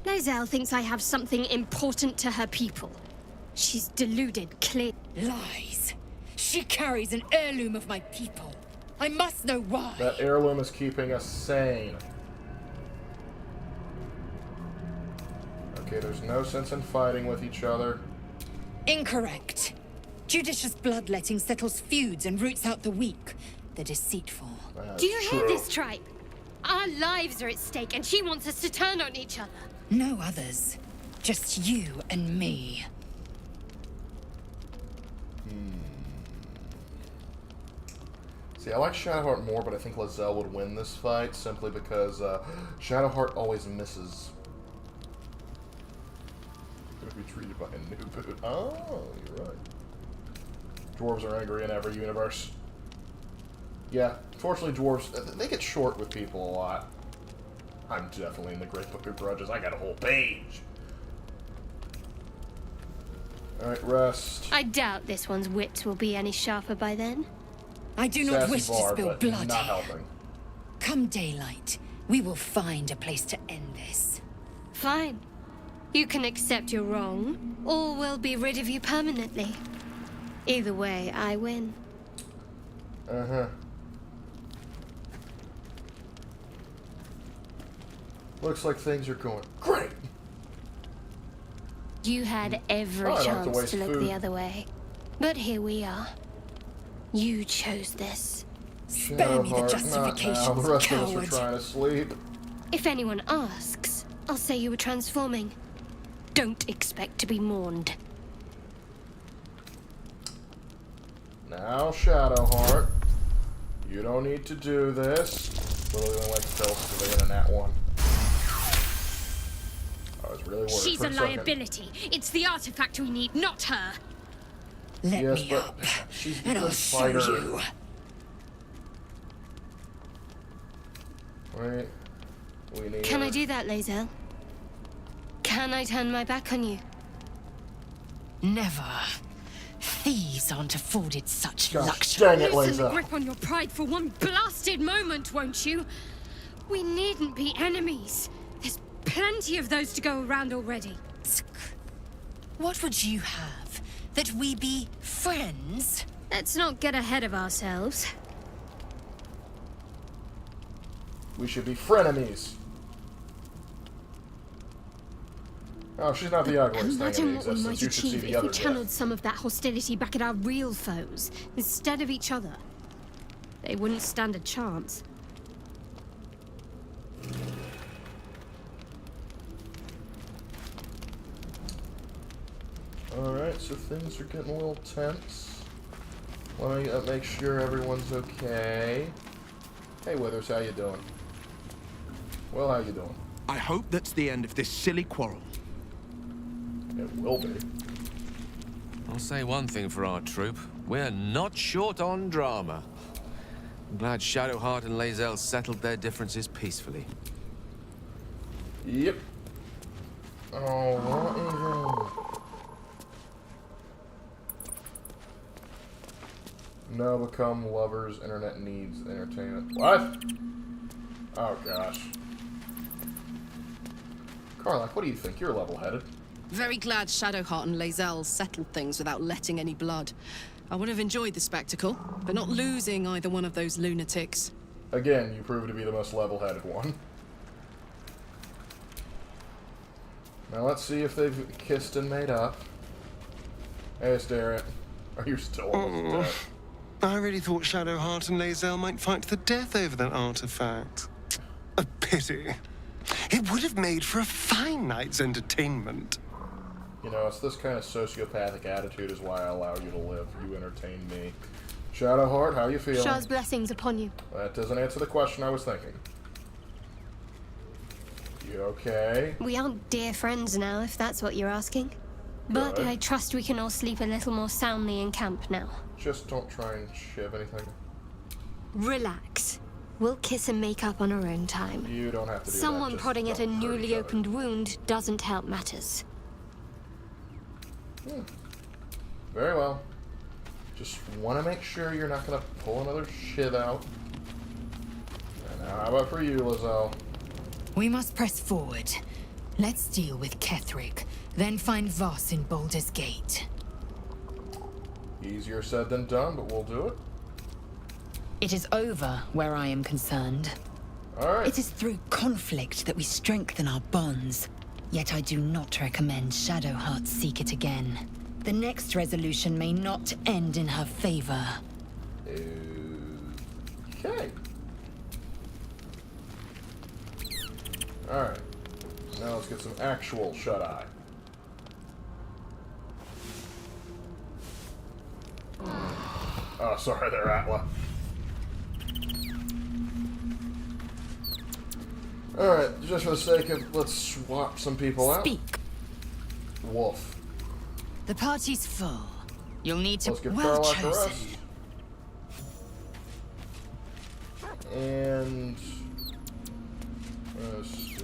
Lae'zel thinks I have something important to her people. She's deluded, clear. Lies. She carries an heirloom of my people. I must know why. That heirloom is keeping us sane. Okay, there's no sense in fighting with each other. Incorrect. Judicious bloodletting settles feuds and roots out the weak, the deceitful. Do you hear this, tribe? Our lives are at stake, and she wants us to turn on each other. No others. Just you and me. See, I like Shadowheart more, but I think Lae'zel would win this fight simply because Shadowheart always misses. Gonna be treated by a new boot. Oh, you're right. Dwarves are angry in every universe. Yeah, fortunately dwarves, they get short with people a lot. I'm definitely in the Great Book of Grudges. I got a whole page. Alright, rest. I doubt this one's wits will be any sharper by then. I do not wish to spill but blood not here. helping. Come daylight, we will find a place to end this. Fine. You can accept you're wrong, or we'll be rid of you permanently. Either way, I win. Uh-huh. Looks like things are going great. You had every Oh, I don't have to chance waste to look food. the other way. But here we are. You chose this. Spare me the Shadowheart, justifications, not now. The rest coward. of us are trying to sleep. If anyone asks, I'll say you were transforming. Don't expect to be mourned. Now, Shadowheart, you don't need to do this. Literally only like to tell us to in that one. I was really worried She's for a a second. liability. It's the artifact we need, not her. Let Yes, me but up, she's a and good I'll show fighter. you. Wait, we need. Can I do that, Lae'zel? Can I turn my back on you? Never. Thieves aren't afforded such Gosh, luxury. dang it, Loosen the Lae'zel. grip on your pride for one blasted moment, won't you? We needn't be enemies. There's plenty of those to go around already. What would you have? That we be friends? Let's not get ahead of ourselves. We should be frenemies. Oh, she's not the ugliest thing Imagine in what we existence. might You should see achieve the if other we channeled death. some of that hostility back at our real foes, instead of each other. They wouldn't stand a chance. Alright, so things are getting a little tense. Let me make sure everyone's okay. Hey, Withers, how you doing? Well, how you doing? I hope that's the end of this silly quarrel. It will be. I'll say one thing for our troop. We're not short on drama. I'm glad Shadowheart and Lae'zel settled their differences peacefully. Yep. Oh, no, become lovers, internet needs, entertainment. What? Oh, gosh. Karlach, what do you think? You're level-headed. Very glad Shadowheart and Lae'zel settled things without letting any blood. I would have enjoyed the spectacle, but not losing either one of those lunatics. Again, you prove to be the most level-headed one. Now let's see if they've kissed and made up. Hey, Starrett. Are you still almost dead? I really thought Shadowheart and Lae'zel might fight to the death over that artifact. A pity. It would have made for a fine night's entertainment. You know, it's this kind of sociopathic attitude is why I allow you to live. You entertain me. Shadowheart, how you feeling? Shah's blessings upon you. That doesn't answer the question I was thinking. You okay? We aren't dear friends now, if that's what you're asking. But Good. I trust we can all sleep a little more soundly in camp now. Just don't try and shiv anything. Relax. We'll kiss and make up on our own time. You don't have to do Someone that. Just prodding at a don't hurt newly each other. opened wound doesn't help matters. Very well. Just want to make sure you're not going to pull another shit out. And now, how about for you, Lizelle? We must press forward. Let's deal with Ketheric, then find Voss in Baldur's Gate. Easier said than done, but we'll do it. It is over where I am concerned. Alright. It is through conflict that we strengthen our bonds. Yet I do not recommend Shadowheart seek it again. The next resolution may not end in her favor. Okay. Alright. Now let's get some actual shut-eye. Oh, sorry there, Atla. Alright, just for the sake of, let's swap some people out. Speak. Wolf. The party's full. You'll need to... Let's get well Farlock a chosen. rest. And... let's see...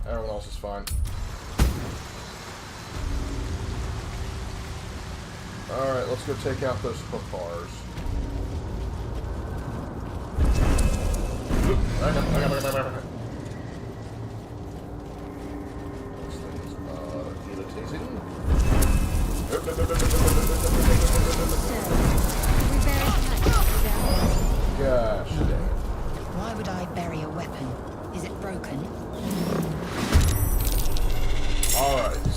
Everyone else is fine. Alright, let's go take out those hookars. Back up. This thing's irritating. Gosh dang it. Why would I bury a weapon? Is it broken? Alright.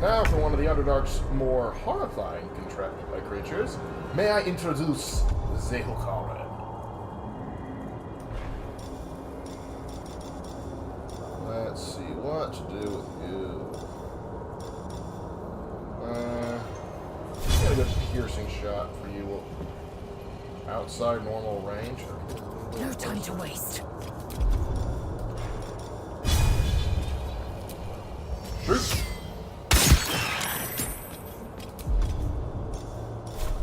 Now for one of the Underdark's more horrifying creatures, may I introduce the Hukaren. Let's see what to do with you. I'm gonna go piercing shot for you. Outside normal range. No time to waste. Shoot!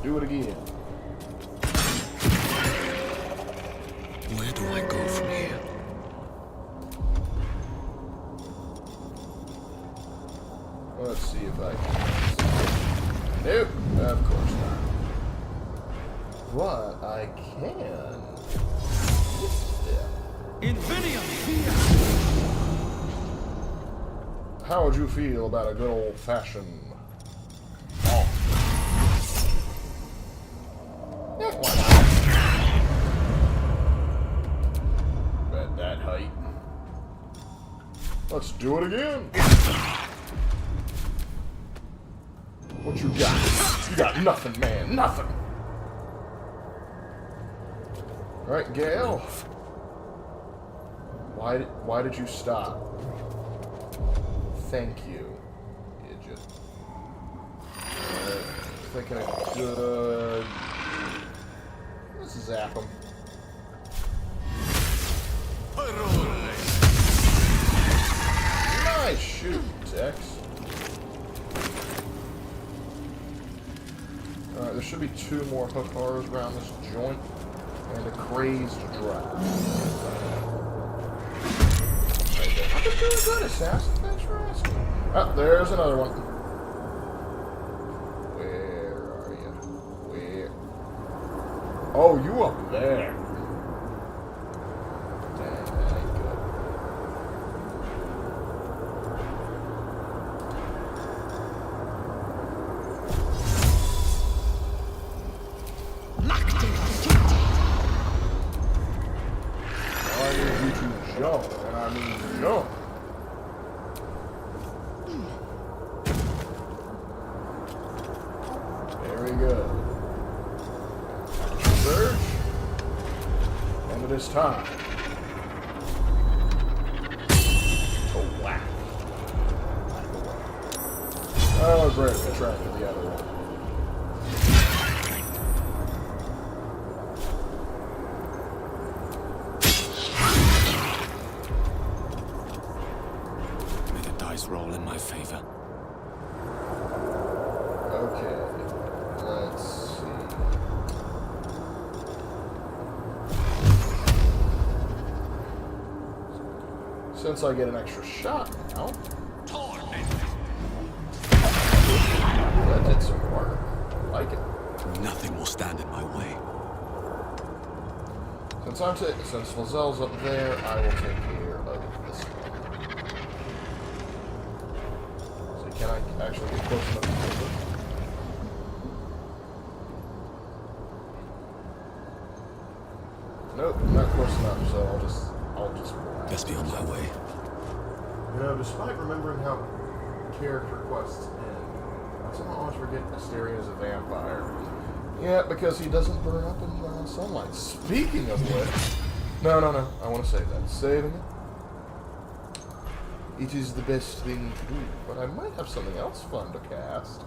Do it again. Where do I go from here? Let's see if I can. Nope, of course not. What I can. How would you feel about a good old-fashioned? Oh. Yeah, why not? At that height. Let's do it again. What you got? You got nothing, man. Nothing. All right, Gale. Why did you stop? Thank you. You just thinking of good. Let's zap him. Nice shoot, Tex. Alright, there should be 2 more hookars around this joint. And a crazed draft. I've been doing good, Assassin. Thanks for asking. Oh, there's another one. Where are you? Where? Oh, you up there. Dang, that ain't good. I need you to jump, and I mean jump. Very good. Surge. And it is time to whack. Oh, great. I attracted the other one. Roll in my favor. Okay, let's see. Since I get an extra shot now. That did some work. I like it. Nothing will stand in my way. Since Lazelle's up there, I will take care of this one. So can I actually get close enough to do it? Nope, not close enough, so I'll just Best be on my way. You know, despite remembering how character quests end, I somehow always forget Asterion is a vampire. Yeah, because he doesn't burn up in sunlight. Speaking of which... No. I want to save that. Saving it. It is the best thing to do. But I might have something else fun to cast.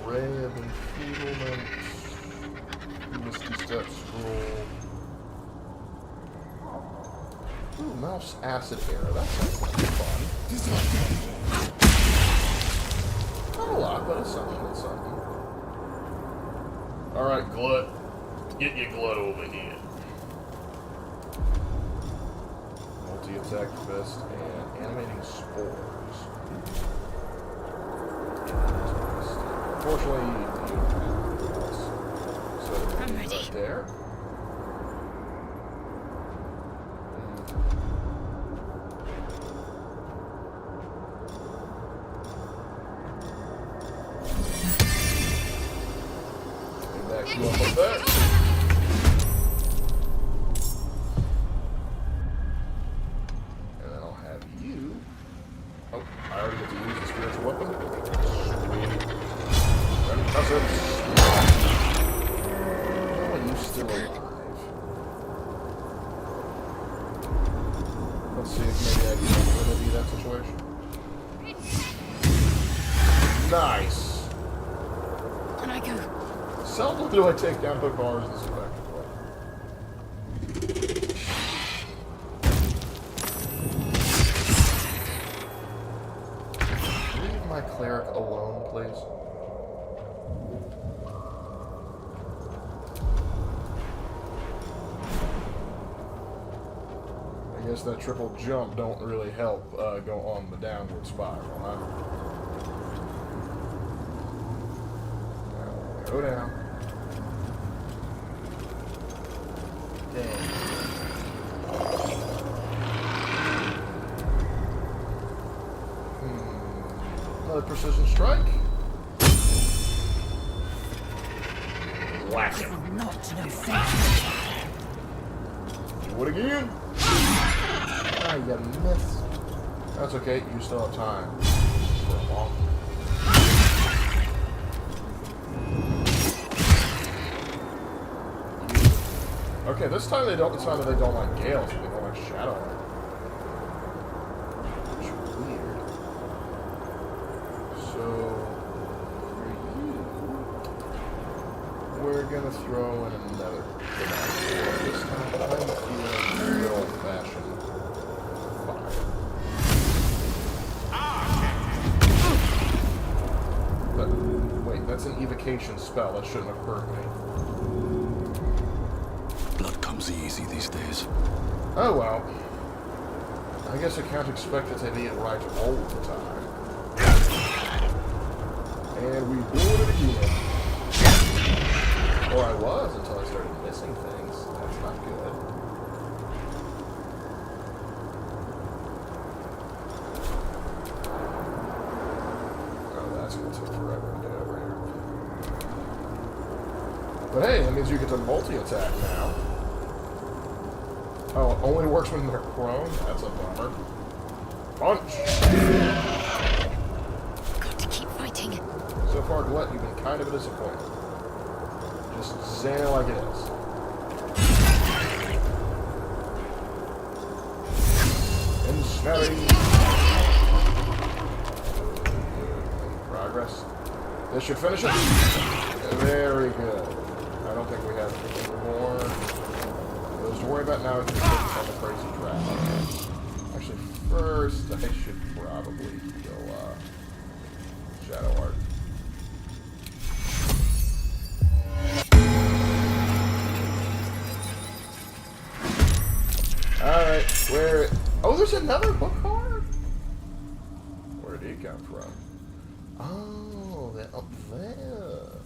Ray of Enfeeblement. Misty Step Scroll. Ooh, Mouse Acid Arrow. That sounds like fun. Not a lot, but it's something. Alright, Glut. Get your Glut over here. Multi-attack Fist and Animating Spores. Unfortunately, you don't have this. So, I'm ready. Right there. You up there? And then I'll have you. Oh, I already get to use the spiritual weapon. Ready, cousins. Oh, you still alive? Let's see if maybe I can remedy that situation. Nice. On I go. Seldom do I take down hook bars this effectively. Leave my cleric alone, please. I guess that triple jump don't really help go on the downward spiral, huh? Now, go down. Another precision strike. Whack it. Do it again. Ah, you missed. That's okay. You still have time for a long. Okay, this time they don't. It's not that they don't like Gales, but they don't like Shadow. Which is weird. So for you, we're gonna throw in another. This time I'm feeling very old-fashioned fire. But wait, that's an evocation spell. That shouldn't have hurt me. Blood comes easy these days. Oh well. I guess I can't expect it to be right all the time. And we blew it again. Or I was until I started missing things. That's not good. Oh, that's gonna take forever to get over here. But hey, that means you get to multi-attack now. Oh, it only works when they're prone? That's a bummer. Punch! Got to keep fighting. So far, Glut, you've been kind of a disappointment. Just saying it like it is. Ensnaring. Progress. This should finish it. Very good. I don't think we have anything more. To worry about now is just focus on the crazy trap. Actually, first I should probably go Shadow Art. Alright, where... Oh, there's another book card? Where did he come from? Oh, they're up there.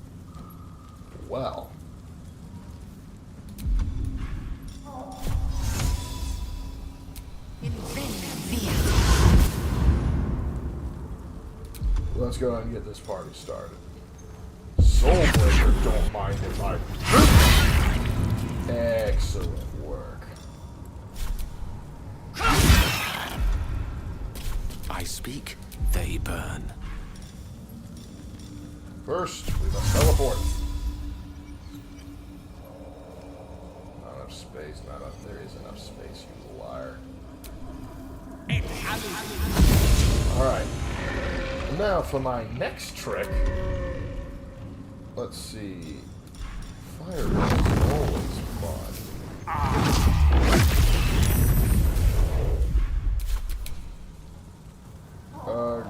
Well. Let's go ahead and get this party started. Soulbreaker, don't mind if I... Excellent work. I speak, they burn. First, we must teleport. Not enough space, not enough. There is enough space, you liar. Alright. Now for my next trick. Let's see. Fireball is always fun.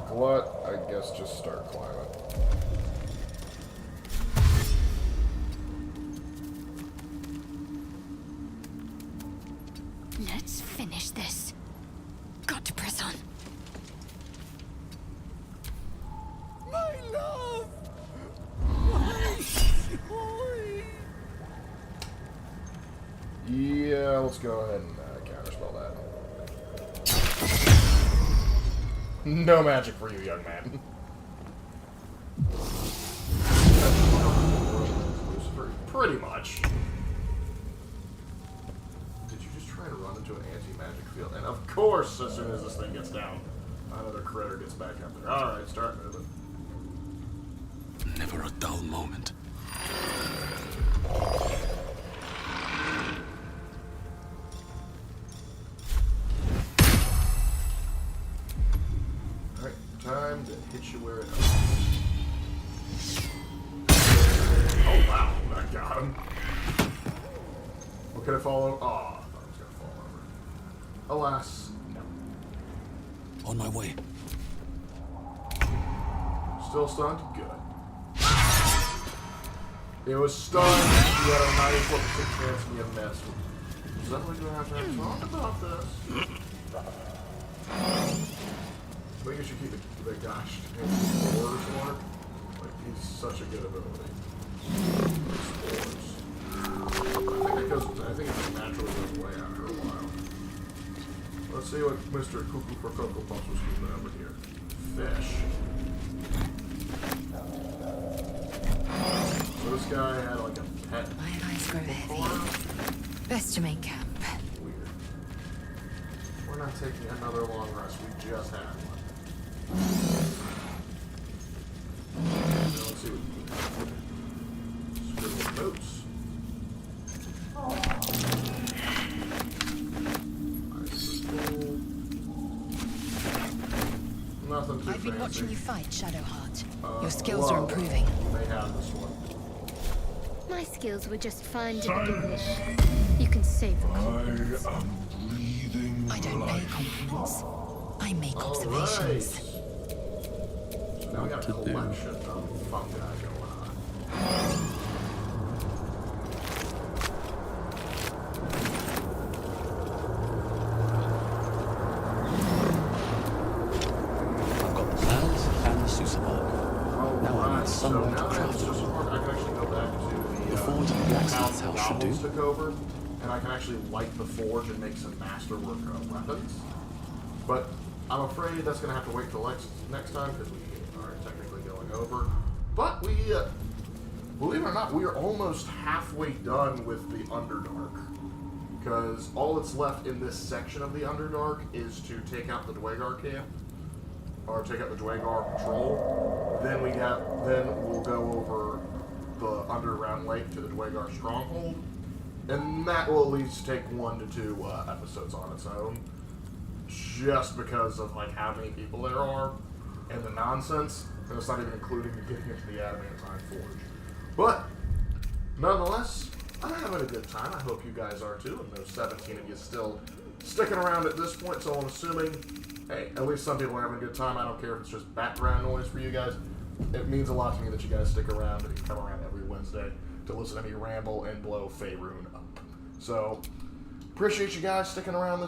Glut, I guess just start climbing. Let's finish this. Got to press on. My love! Yeah, let's go ahead and counterspell that. No magic for you, young man. Pretty much. Did you just try to run into an anti-magic field? And of course, as soon as this thing gets down, another critter gets back up there. Alright, start moving. Never a dull moment. Alright, time to hit you where it hurts. Oh wow, that got him. What could it fall over? Oh, I thought it was gonna fall over. Alas, no. On my way. Still stunned? Good. It was stunned, you had a 94% chance and you missed. Is that what you're gonna have to talk about this? I think you should keep the gosh spores more. Like, he's such a good ability. Spores. I think it just naturally goes away after a while. Let's see what Mr. Cuckoo for Cocoa Puffs was keeping over here. Fish. So this guy had like a pet. My eyes grow heavy. Best to make camp. Weird. We're not taking another long rest. We just had one. Now let's see what we can do. Scribble notes. Nothing too I've been fancy. watching you fight, Shadowheart. Your skills are improving. They have this one. My skills were just fine to begin with. You can save the compliments. I am breathing I don't pay life. compliments. I make All observations. right. So now we got a collection of fungi going on. I've got the plants and the Susabark. Now I need somewhere to craft it's just them. hard. I can actually go back to The forge and blacksmith's how house should do. goblins took over, and I can actually light the forge and make some masterwork weapons. But I'm afraid that's going to have to wait till next time because we are technically going over. But we, believe it or not, we are almost halfway done with the Underdark. Because all that's left in this section of the Underdark is to take out the Dwegar camp, or take out the Dwegar patrol. Then we'll go over the underground lake to the Dwegar stronghold, and that will at least take 1 to 2 episodes on its own, just because of like how many people there are and the nonsense. And it's not even including getting into the adamantine forge. But nonetheless, I'm having a good time. I hope you guys are too, and those 17 of you still sticking around at this point. So I'm assuming, hey, at least some people are having a good time. I don't care if it's just background noise for you guys. It means a lot to me that you guys stick around and you come around every Wednesday to listen to me ramble and blow Faerun up. So appreciate you guys sticking around this